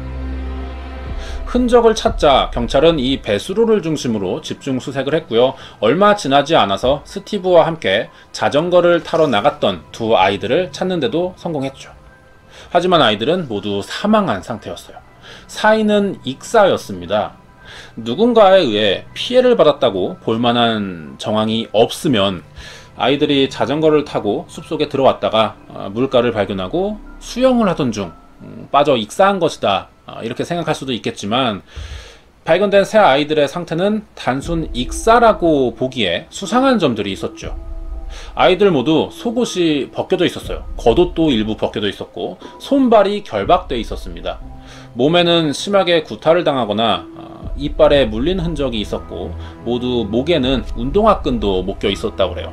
흔적을 찾자 경찰은 이 배수로를 중심으로 집중 수색을 했고요. 얼마 지나지 않아서 스티브와 함께 자전거를 타러 나갔던 2 아이들을 찾는데도 성공했죠. 하지만 아이들은 모두 사망한 상태였어요. 사인은 익사였습니다. 누군가에 의해 피해를 받았다고 볼만한 정황이 없으면 아이들이 자전거를 타고 숲속에 들어왔다가 물가를 발견하고 수영을 하던 중 빠져 익사한 것이다, 이렇게 생각할 수도 있겠지만 발견된 세 아이들의 상태는 단순 익사라고 보기에 수상한 점들이 있었죠. 아이들 모두 속옷이 벗겨져 있었어요. 겉옷도 일부 벗겨져 있었고 손발이 결박되어 있었습니다. 몸에는 심하게 구타를 당하거나 이빨에 물린 흔적이 있었고 모두 목에는 운동화끈도 묶여 있었다고 해요.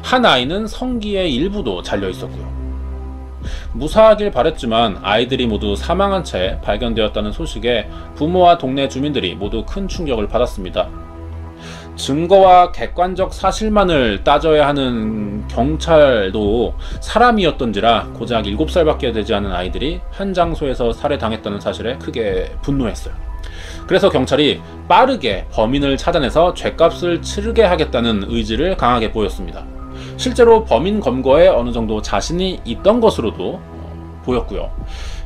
한 아이는 성기의 일부도 잘려 있었고요. 무사하길 바랬지만 아이들이 모두 사망한 채 발견되었다는 소식에 부모와 동네 주민들이 모두 큰 충격을 받았습니다. 증거와 객관적 사실만을 따져야 하는 경찰도 사람이었던지라 고작 7살밖에 되지 않은 아이들이 한 장소에서 살해당했다는 사실에 크게 분노했어요. 그래서 경찰이 빠르게 범인을 찾아내서 죗값을 치르게 하겠다는 의지를 강하게 보였습니다. 실제로 범인 검거에 어느 정도 자신이 있던 것으로도 보였고요.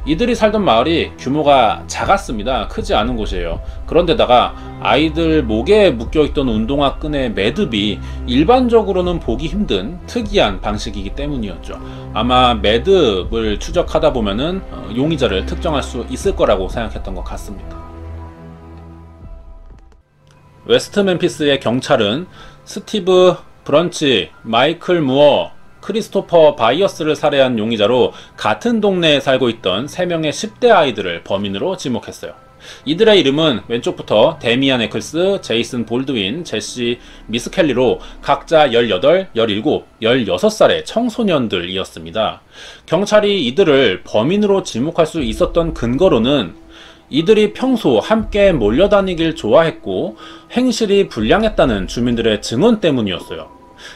이들이 살던 마을이 규모가 작았습니다. 크지 않은 곳이에요. 그런데다가 아이들 목에 묶여있던 운동화 끈의 매듭이 일반적으로는 보기 힘든 특이한 방식이기 때문이었죠. 아마 매듭을 추적하다 보면은 용의자를 특정할 수 있을 거라고 생각했던 것 같습니다. 웨스트 멤피스의 경찰은 스티브 브런치, 마이클 무어, 크리스토퍼 바이어스를 살해한 용의자로 같은 동네에 살고 있던 3명의 10대 아이들을 범인으로 지목했어요. 이들의 이름은 왼쪽부터 데미안 에클스, 제이슨 볼드윈, 제시 미스켈리로 각자 18, 17, 16살의 청소년들이었습니다. 경찰이 이들을 범인으로 지목할 수 있었던 근거로는 이들이 평소 함께 몰려다니길 좋아했고 행실이 불량했다는 주민들의 증언 때문이었어요.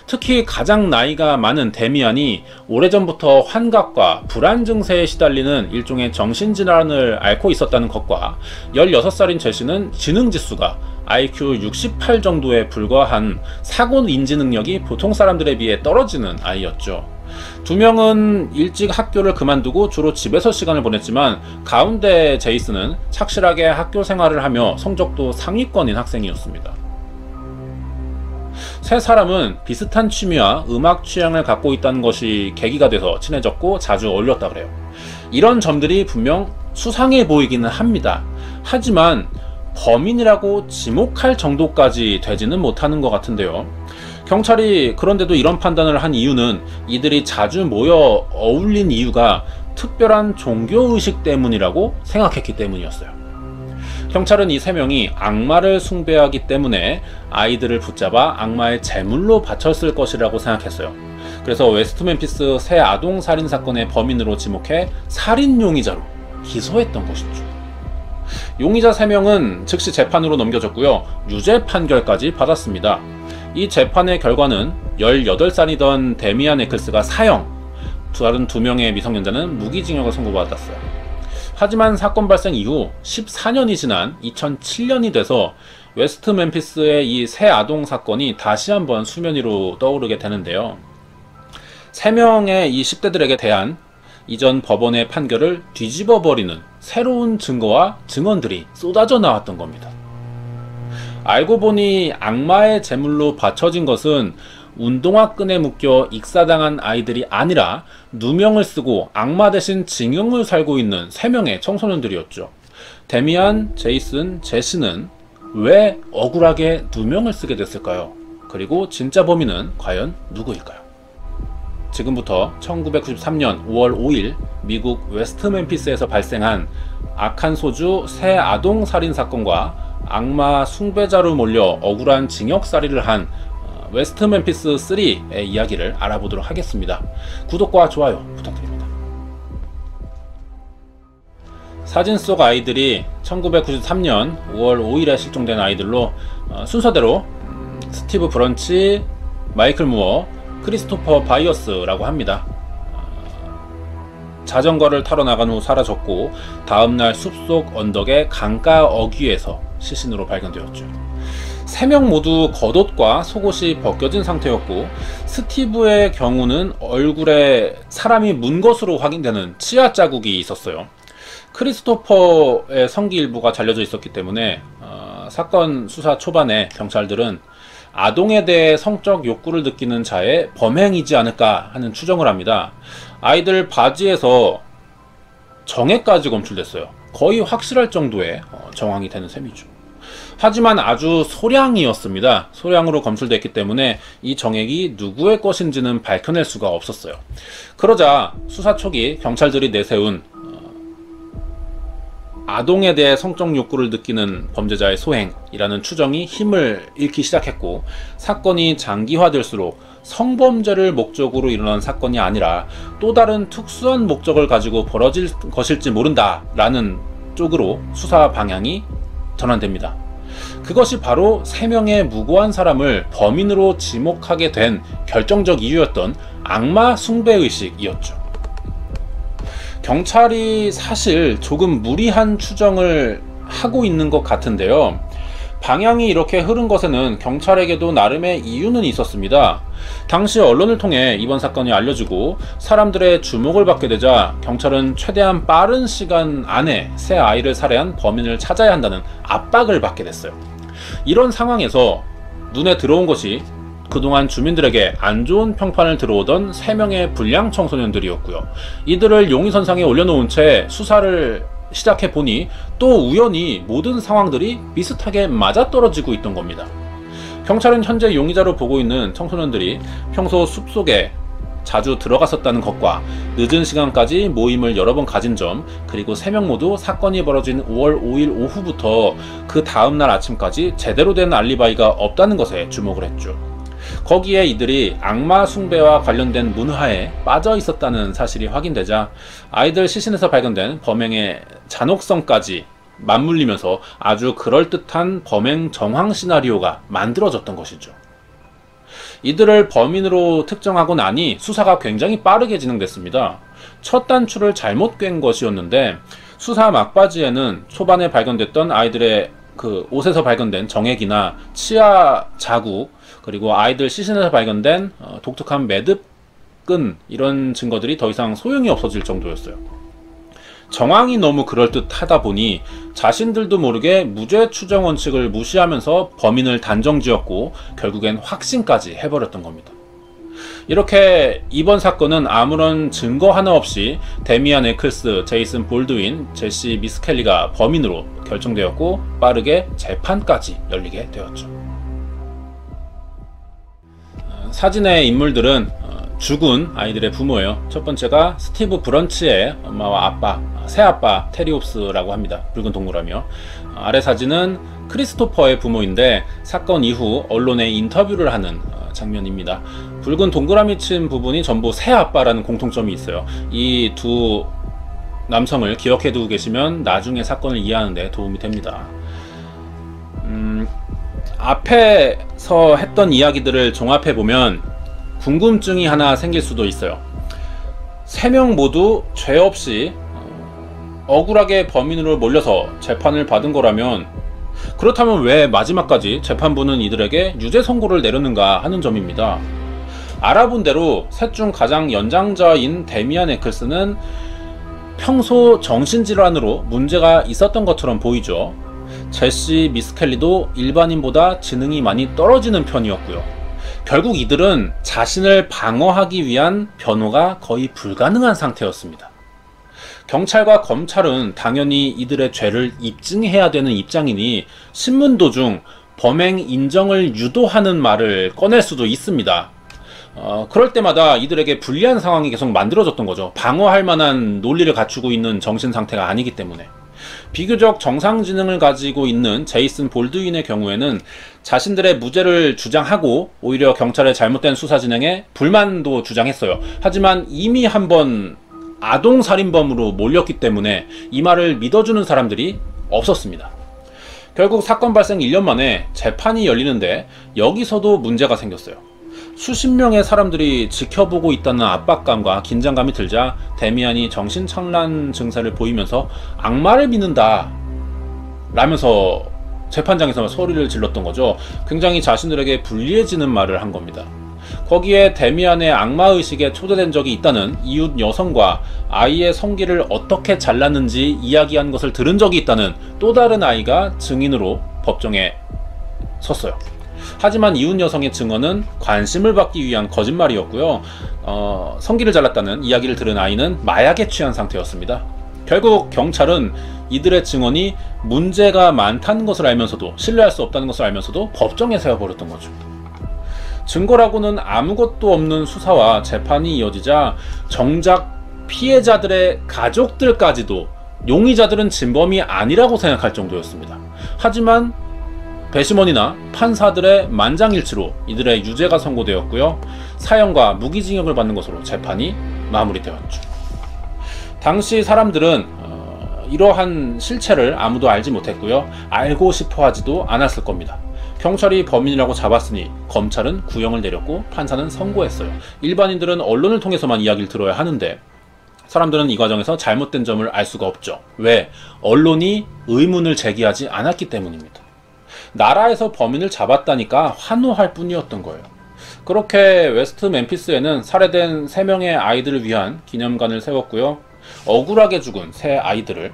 특히 가장 나이가 많은 데미안이 오래전부터 환각과 불안 증세에 시달리는 일종의 정신질환을 앓고 있었다는 것과 16살인 제시는 지능지수가 IQ 68 정도에 불과한 사고 인지 능력이 보통 사람들에 비해 떨어지는 아이였죠. 두 명은 일찍 학교를 그만두고 주로 집에서 시간을 보냈지만 가운데 제이슨은 착실하게 학교 생활을 하며 성적도 상위권인 학생이었습니다. 세 사람은 비슷한 취미와 음악 취향을 갖고 있다는 것이 계기가 돼서 친해졌고 자주 어울렸다 그래요. 이런 점들이 분명 수상해 보이기는 합니다. 하지만 범인이라고 지목할 정도까지 되지는 못하는 것 같은데요. 경찰이 그런데도 이런 판단을 한 이유는 이들이 자주 모여 어울린 이유가 특별한 종교의식 때문이라고 생각했기 때문이었어요. 경찰은 이 3명이 악마를 숭배하기 때문에 아이들을 붙잡아 악마의 제물로 바쳤을 것이라고 생각했어요. 그래서 웨스트 멤피스 새 아동 살인 사건의 범인으로 지목해 살인 용의자로 기소했던 것이죠. 용의자 3명은 즉시 재판으로 넘겨졌고요. 유죄 판결까지 받았습니다. 이 재판의 결과는 18살이던 데미안 에클스가 사형, 다른 2명의 미성년자는 무기징역을 선고받았어요. 하지만 사건 발생 이후 14년이 지난 2007년이 돼서 웨스트 멤피스의 이 새 아동 사건이 다시 한번 수면 위로 떠오르게 되는데요. 3명의 이 10대들에게 대한 이전 법원의 판결을 뒤집어버리는 새로운 증거와 증언들이 쏟아져 나왔던 겁니다. 알고 보니 악마의 제물로 바쳐진 것은 운동화 끈에 묶여 익사당한 아이들이 아니라 누명을 쓰고 악마 대신 징형을 살고 있는 3명의 청소년들이었죠. 데미안, 제이슨, 제시는 왜 억울하게 누명을 쓰게 됐을까요? 그리고 진짜 범인은 과연 누구일까요? 지금부터 1993년 5월 5일 미국 웨스트 멤피스에서 발생한 아칸소주 새 아동 살인 사건과 악마 숭배자로 몰려 억울한 징역살이를 한 웨스트 멤피스 3의 이야기를 알아보도록 하겠습니다. 구독과 좋아요 부탁드립니다. 사진 속 아이들이 1993년 5월 5일에 실종된 아이들로 순서대로 스티브 브런치, 마이클 무어, 크리스토퍼 바이어스라고 합니다. 자전거를 타러 나간 후 사라졌고 다음날 숲속 언덕의 강가 어귀에서 시신으로 발견되었죠. 3명 모두 겉옷과 속옷이 벗겨진 상태였고 스티브의 경우는 얼굴에 사람이 문 것으로 확인되는 치아 자국이 있었어요. 크리스토퍼의 성기 일부가 잘려져 있었기 때문에 사건 수사 초반에 경찰들은 아동에 대해 성적 욕구를 느끼는 자의 범행이지 않을까 하는 추정을 합니다. 아이들 바지에서 정액까지 검출됐어요. 거의 확실할 정도의 정황이 되는 셈이죠. 하지만 아주 소량이었습니다. 소량으로 검출됐기 때문에 이 정액이 누구의 것인지는 밝혀낼 수가 없었어요. 그러자 수사 초기 경찰들이 내세운 아동에 대해 성적 욕구를 느끼는 범죄자의 소행이라는 추정이 힘을 잃기 시작했고 사건이 장기화될수록 성범죄를 목적으로 일어난 사건이 아니라 또 다른 특수한 목적을 가지고 벌어질 것일지 모른다 라는 쪽으로 수사 방향이 전환됩니다. 그것이 바로 3명의 무고한 사람을 범인으로 지목하게 된 결정적 이유였던 악마 숭배의식이었죠. 경찰이 사실 조금 무리한 추정을 하고 있는 것 같은데요. 방향이 이렇게 흐른 것에는 경찰에게도 나름의 이유는 있었습니다. 당시 언론을 통해 이번 사건이 알려지고 사람들의 주목을 받게 되자 경찰은 최대한 빠른 시간 안에 새 아이를 살해한 범인을 찾아야 한다는 압박을 받게 됐어요. 이런 상황에서 눈에 들어온 것이 그동안 주민들에게 안 좋은 평판을 들어오던 3명의 불량 청소년들이었고요. 이들을 용의선상에 올려놓은 채 수사를 시작해 보니 또 우연히 모든 상황들이 비슷하게 맞아떨어지고 있던 겁니다. 경찰은 현재 용의자로 보고 있는 청소년들이 평소 숲속에 자주 들어갔었다는 것과 늦은 시간까지 모임을 여러 번 가진 점, 그리고 3명 모두 사건이 벌어진 5월 5일 오후부터 그 다음날 아침까지 제대로 된 알리바이가 없다는 것에 주목을 했죠. 거기에 이들이 악마 숭배와 관련된 문화에 빠져 있었다는 사실이 확인되자 아이들 시신에서 발견된 범행의 잔혹성까지 맞물리면서 아주 그럴듯한 범행 정황 시나리오가 만들어졌던 것이죠. 이들을 범인으로 특정하고 나니 수사가 굉장히 빠르게 진행됐습니다. 첫 단추를 잘못 꿰은 것이었는데 수사 막바지에는 초반에 발견됐던 아이들의 그 옷에서 발견된 정액이나 치아 자국, 그리고 아이들 시신에서 발견된 독특한 매듭끈, 이런 증거들이 더 이상 소용이 없어질 정도였어요. 정황이 너무 그럴듯하다 보니 자신들도 모르게 무죄 추정 원칙을 무시하면서 범인을 단정지었고 결국엔 확신까지 해버렸던 겁니다. 이렇게 이번 사건은 아무런 증거 하나 없이 데미안 에클스, 제이슨 볼드윈, 제시 미스켈리가 범인으로 결정되었고 빠르게 재판까지 열리게 되었죠. 사진의 인물들은 죽은 아이들의 부모예요. 첫 번째가 스티브 브런치의 엄마와 아빠, 새아빠 테리옵스라고 합니다. 붉은 동그라미요. 아래 사진은 크리스토퍼의 부모인데 사건 이후 언론에 인터뷰를 하는 장면입니다. 붉은 동그라미 친 부분이 전부 새아빠라는 공통점이 있어요. 이 두 남성을 기억해 두고 계시면 나중에 사건을 이해하는 데 도움이 됩니다. 앞에서 했던 이야기들을 종합해 보면 궁금증이 하나 생길 수도 있어요. 3명 모두 죄 없이 억울하게 범인으로 몰려서 재판을 받은 거라면, 그렇다면 왜 마지막까지 재판부는 이들에게 유죄 선고를 내렸는가 하는 점입니다. 알아본 대로 셋 중 가장 연장자인 데미안 에클스는 평소 정신질환으로 문제가 있었던 것처럼 보이죠. 제시 미스켈리도 일반인보다 지능이 많이 떨어지는 편이었고요. 결국 이들은 자신을 방어하기 위한 변호가 거의 불가능한 상태였습니다. 경찰과 검찰은 당연히 이들의 죄를 입증해야 되는 입장이니 신문 도중 범행 인정을 유도하는 말을 꺼낼 수도 있습니다. 그럴 때마다 이들에게 불리한 상황이 계속 만들어졌던 거죠. 방어할 만한 논리를 갖추고 있는 정신 상태가 아니기 때문에. 비교적 정상지능을 가지고 있는 제이슨 볼드윈의 경우에는 자신들의 무죄를 주장하고 오히려 경찰의 잘못된 수사 진행에 불만도 주장했어요. 하지만 이미 한번 아동살인범으로 몰렸기 때문에 이 말을 믿어주는 사람들이 없었습니다. 결국 사건 발생 1년 만에 재판이 열리는데 여기서도 문제가 생겼어요. 수십 명의 사람들이 지켜보고 있다는 압박감과 긴장감이 들자 데미안이 정신착란 증세를 보이면서 악마를 믿는다 라면서 재판장에서 소리를 질렀던 거죠. 굉장히 자신들에게 불리해지는 말을 한 겁니다. 거기에 데미안의 악마의식에 초대된 적이 있다는 이웃 여성과 아이의 성기를 어떻게 잘랐는지 이야기한 것을 들은 적이 있다는 또 다른 아이가 증인으로 법정에 섰어요. 하지만 이웃 여성의 증언은 관심을 받기 위한 거짓말이었고요. 성기를 잘랐다는 이야기를 들은 아이는 마약에 취한 상태였습니다. 결국 경찰은 이들의 증언이 문제가 많다는 것을 알면서도, 신뢰할 수 없다는 것을 알면서도 법정에 세워버렸던 거죠. 증거라고는 아무것도 없는 수사와 재판이 이어지자 정작 피해자들의 가족들까지도 용의자들은 진범이 아니라고 생각할 정도였습니다. 하지만 배심원이나 판사들의 만장일치로 이들의 유죄가 선고되었고요. 사형과 무기징역을 받는 것으로 재판이 마무리되었죠. 당시 사람들은 이러한 실체를 아무도 알지 못했고요. 알고 싶어 하지도 않았을 겁니다. 경찰이 범인이라고 잡았으니 검찰은 구형을 내렸고 판사는 선고했어요. 일반인들은 언론을 통해서만 이야기를 들어야 하는데 사람들은 이 과정에서 잘못된 점을 알 수가 없죠. 왜? 언론이 의문을 제기하지 않았기 때문입니다. 나라에서 범인을 잡았다니까 환호할 뿐이었던 거예요. 그렇게 웨스트 멤피스에는 살해된 3명의 아이들을 위한 기념관을 세웠고요. 억울하게 죽은 3 아이들을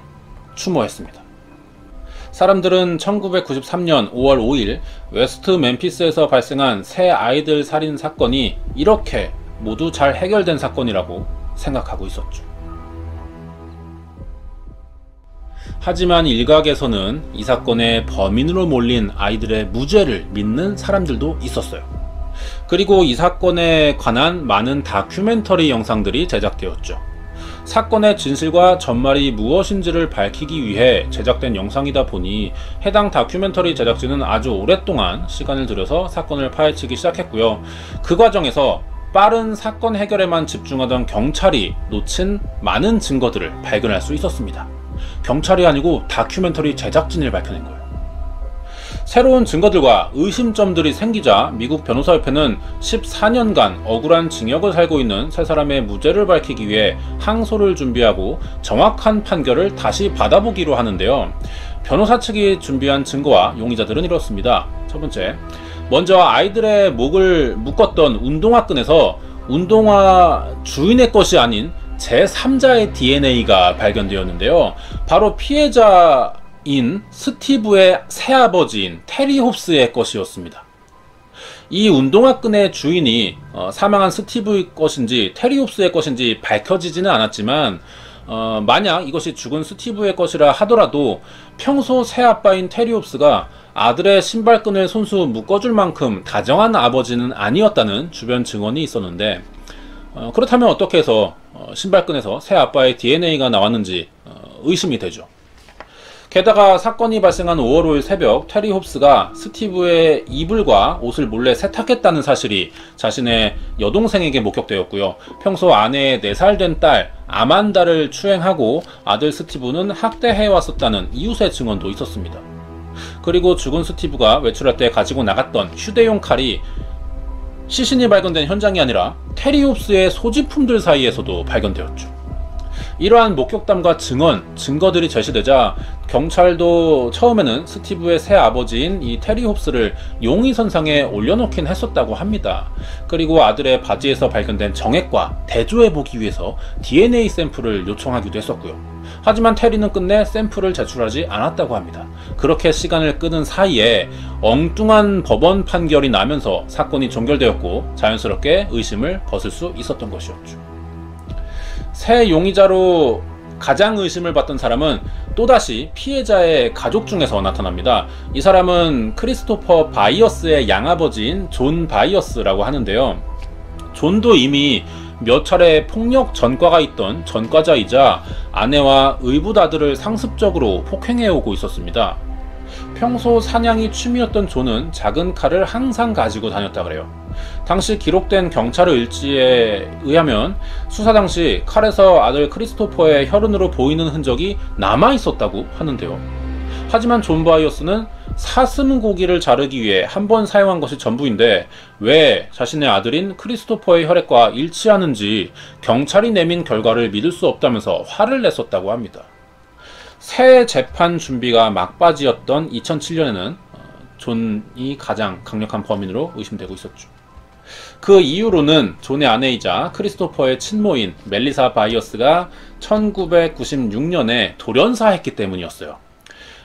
추모했습니다. 사람들은 1993년 5월 5일 웨스트 멤피스에서 발생한 3 아이들 살인 사건이 이렇게 모두 잘 해결된 사건이라고 생각하고 있었죠. 하지만 일각에서는 이 사건의 범인으로 몰린 아이들의 무죄를 믿는 사람들도 있었어요. 그리고 이 사건에 관한 많은 다큐멘터리 영상들이 제작되었죠. 사건의 진실과 전말이 무엇인지를 밝히기 위해 제작된 영상이다 보니 해당 다큐멘터리 제작진은 아주 오랫동안 시간을 들여서 사건을 파헤치기 시작했고요. 그 과정에서 빠른 사건 해결에만 집중하던 경찰이 놓친 많은 증거들을 발견할 수 있었습니다. 경찰이 아니고 다큐멘터리 제작진을 밝혀낸 거예요. 새로운 증거들과 의심점들이 생기자 미국 변호사협회는 14년간 억울한 징역을 살고 있는 3사람의 무죄를 밝히기 위해 항소를 준비하고 정확한 판결을 다시 받아보기로 하는데요. 변호사 측이 준비한 증거와 용의자들은 이렇습니다. 첫 번째, 먼저 아이들의 목을 묶었던 운동화끈에서 운동화 주인의 것이 아닌 제3자의 DNA가 발견되었는데요. 바로 피해자인 스티브의 새아버지인 테리 홉스의 것이었습니다. 이 운동화끈의 주인이 사망한 스티브의 것인지 테리 홉스의 것인지 밝혀지지는 않았지만 만약 이것이 죽은 스티브의 것이라 하더라도 평소 새아빠인 테리 홉스가 아들의 신발끈을 손수 묶어줄 만큼 다정한 아버지는 아니었다는 주변 증언이 있었는데 그렇다면 어떻게 해서 신발끈에서 새아빠의 DNA가 나왔는지 의심이 되죠. 게다가 사건이 발생한 5월 5일 새벽 테리 홉스가 스티브의 이불과 옷을 몰래 세탁했다는 사실이 자신의 여동생에게 목격되었고요. 평소 아내의 4살 된 딸 아만다를 추행하고 아들 스티브는 학대해왔었다는 이웃의 증언도 있었습니다. 그리고 죽은 스티브가 외출할 때 가지고 나갔던 휴대용 칼이 시신이 발견된 현장이 아니라 테리 홉스의 소지품들 사이에서도 발견되었죠. 이러한 목격담과 증거들이 제시되자 경찰도 처음에는 스티브의 새 아버지인 이 테리 홉스를 용의선상에 올려놓긴 했었다고 합니다. 그리고 아들의 바지에서 발견된 정액과 대조해보기 위해서 DNA 샘플을 요청하기도 했었고요. 하지만 테리는 끝내 샘플을 제출하지 않았다고 합니다. 그렇게 시간을 끄는 사이에 엉뚱한 법원 판결이 나면서 사건이 종결되었고 자연스럽게 의심을 벗을 수 있었던 것이었죠. 새 용의자로 가장 의심을 받던 사람은 또다시 피해자의 가족 중에서 나타납니다. 이 사람은 크리스토퍼 바이어스의 양아버지인 존 바이어스라고 하는데요. 존도 이미 몇 차례 폭력 전과가 있던 전과자이자 아내와 의붓아들을 상습적으로 폭행해오고 있었습니다. 평소 사냥이 취미였던 존은 작은 칼을 항상 가지고 다녔다 그래요. 당시 기록된 경찰의 일지에 의하면 수사 당시 칼에서 아들 크리스토퍼의 혈흔으로 보이는 흔적이 남아있었다고 하는데요. 하지만 존 바이어스는 사슴고기를 자르기 위해 한 번 사용한 것이 전부인데 왜 자신의 아들인 크리스토퍼의 혈액과 일치하는지 경찰이 내민 결과를 믿을 수 없다면서 화를 냈었다고 합니다. 새 재판 준비가 막바지였던 2007년에는 존이 가장 강력한 범인으로 의심되고 있었죠. 그 이후로는 존의 아내이자 크리스토퍼의 친모인 멜리사 바이어스가 1996년에 돌연사했기 때문이었어요.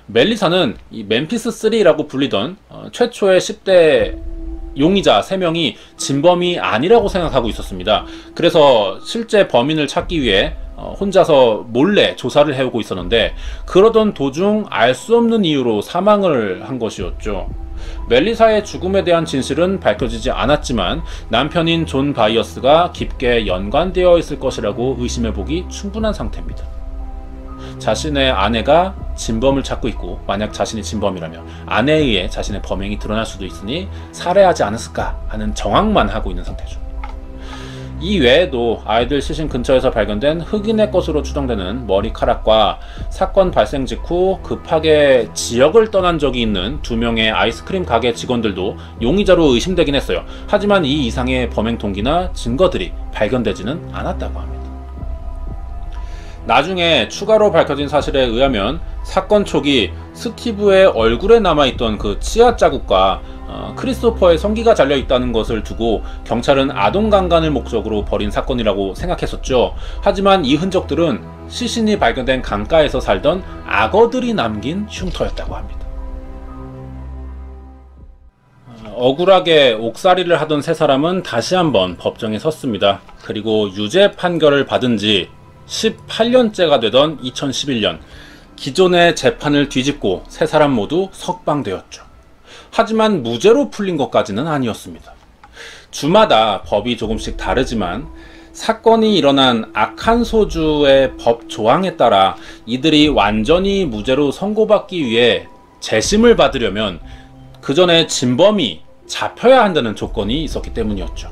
멜리사는 이 멤피스 3라고 불리던 최초의 10대 용의자 3명이 진범이 아니라고 생각하고 있었습니다. 그래서 실제 범인을 찾기 위해 혼자서 몰래 조사를 해오고 있었는데 그러던 도중 알 수 없는 이유로 사망을 한 것이었죠. 멜리사의 죽음에 대한 진실은 밝혀지지 않았지만 남편인 존 바이어스가 깊게 연관되어 있을 것이라고 의심해보기 충분한 상태입니다. 자신의 아내가 진범을 찾고 있고 만약 자신이 진범이라면 아내에 의해 자신의 범행이 드러날 수도 있으니 살해하지 않았을까 하는 정황만 하고 있는 상태죠. 이 외에도 아이들 시신 근처에서 발견된 흑인의 것으로 추정되는 머리카락과 사건 발생 직후 급하게 지역을 떠난 적이 있는 2명의 아이스크림 가게 직원들도 용의자로 의심되긴 했어요. 하지만 이 이상의 범행 동기나 증거들이 발견되지는 않았다고 합니다. 나중에 추가로 밝혀진 사실에 의하면 사건 초기 스티브의 얼굴에 남아있던 그 치아 자국과 크리스토퍼의 성기가 잘려있다는 것을 두고 경찰은 아동강간을 목적으로 벌인 사건이라고 생각했었죠. 하지만 이 흔적들은 시신이 발견된 강가에서 살던 악어들이 남긴 흉터였다고 합니다. 억울하게 옥살이를 하던 세 사람은 다시 한번 법정에 섰습니다. 그리고 유죄 판결을 받은 지 18년째가 되던 2011년, 기존의 재판을 뒤집고 세 사람 모두 석방되었죠. 하지만 무죄로 풀린 것까지는 아니었습니다. 주마다 법이 조금씩 다르지만 사건이 일어난 아칸소주의 법 조항에 따라 이들이 완전히 무죄로 선고받기 위해 재심을 받으려면 그 전에 진범이 잡혀야 한다는 조건이 있었기 때문이었죠.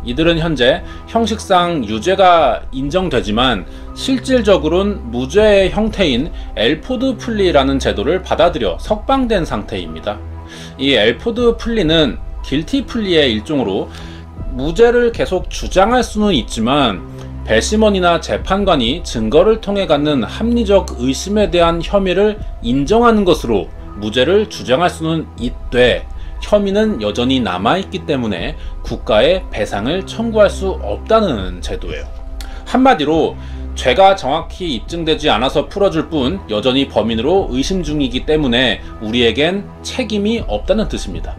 이들은 현재 형식상 유죄가 인정되지만 실질적으로는 무죄의 형태인 엘포드 플리라는 제도를 받아들여 석방된 상태입니다. 이 엘포드 플리는 길티 플리의 일종으로 무죄를 계속 주장할 수는 있지만 배심원이나 재판관이 증거를 통해 갖는 합리적 의심에 대한 혐의를 인정하는 것으로 무죄를 주장할 수는 있되 혐의는 여전히 남아있기 때문에 국가에 배상을 청구할 수 없다는 제도예요. 한마디로 죄가 정확히 입증되지 않아서 풀어줄 뿐 여전히 범인으로 의심 중이기 때문에 우리에겐 책임이 없다는 뜻입니다.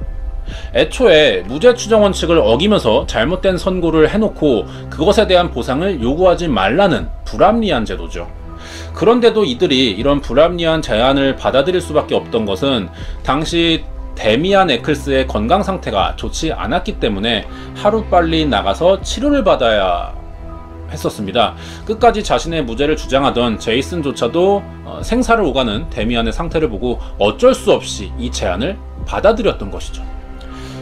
애초에 무죄 추정 원칙을 어기면서 잘못된 선고를 해놓고 그것에 대한 보상을 요구하지 말라는 불합리한 제도죠. 그런데도 이들이 이런 불합리한 제안을 받아들일 수밖에 없던 것은 당시 데미안 에클스의 건강 상태가 좋지 않았기 때문에 하루빨리 나가서 치료를 받아야 했었습니다. 끝까지 자신의 무죄를 주장하던 제이슨조차도 생사를 오가는 데미안의 상태를 보고 어쩔 수 없이 이 제안을 받아들였던 것이죠.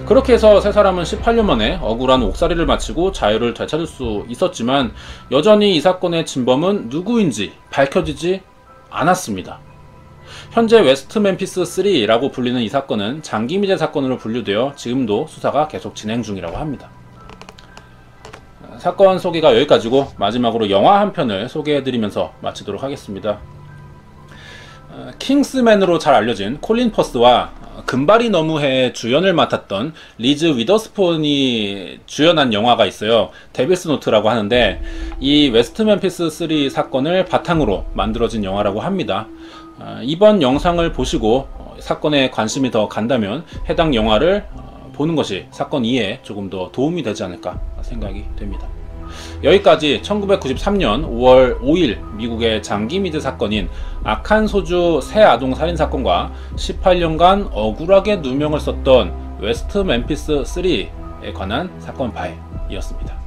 그렇게 해서 세 사람은 18년 만에 억울한 옥살이를 마치고 자유를 되찾을 수 있었지만 여전히 이 사건의 진범은 누구인지 밝혀지지 않았습니다. 현재 웨스트 멤피스 3라고 불리는 이 사건은 장기미제 사건으로 분류되어 지금도 수사가 계속 진행 중이라고 합니다. 사건 소개가 여기까지고 마지막으로 영화 한 편을 소개해드리면서 마치도록 하겠습니다. 킹스맨으로 잘 알려진 콜린 퍼스와 금발이 너무해의 주연을 맡았던 리즈 위더스폰이 주연한 영화가 있어요. 데빌스 노트라고 하는데 이 웨스트 멤피스 3 사건을 바탕으로 만들어진 영화라고 합니다. 이번 영상을 보시고 사건에 관심이 더 간다면 해당 영화를 보는 것이 사건 이해에 조금 더 도움이 되지 않을까 생각이 됩니다. 여기까지 1993년 5월 5일 미국의 장기미제 사건인 아칸소주 새 아동 살인 사건과 18년간 억울하게 누명을 썼던 웨스트 멤피스 3에 관한 사건 파일이었습니다.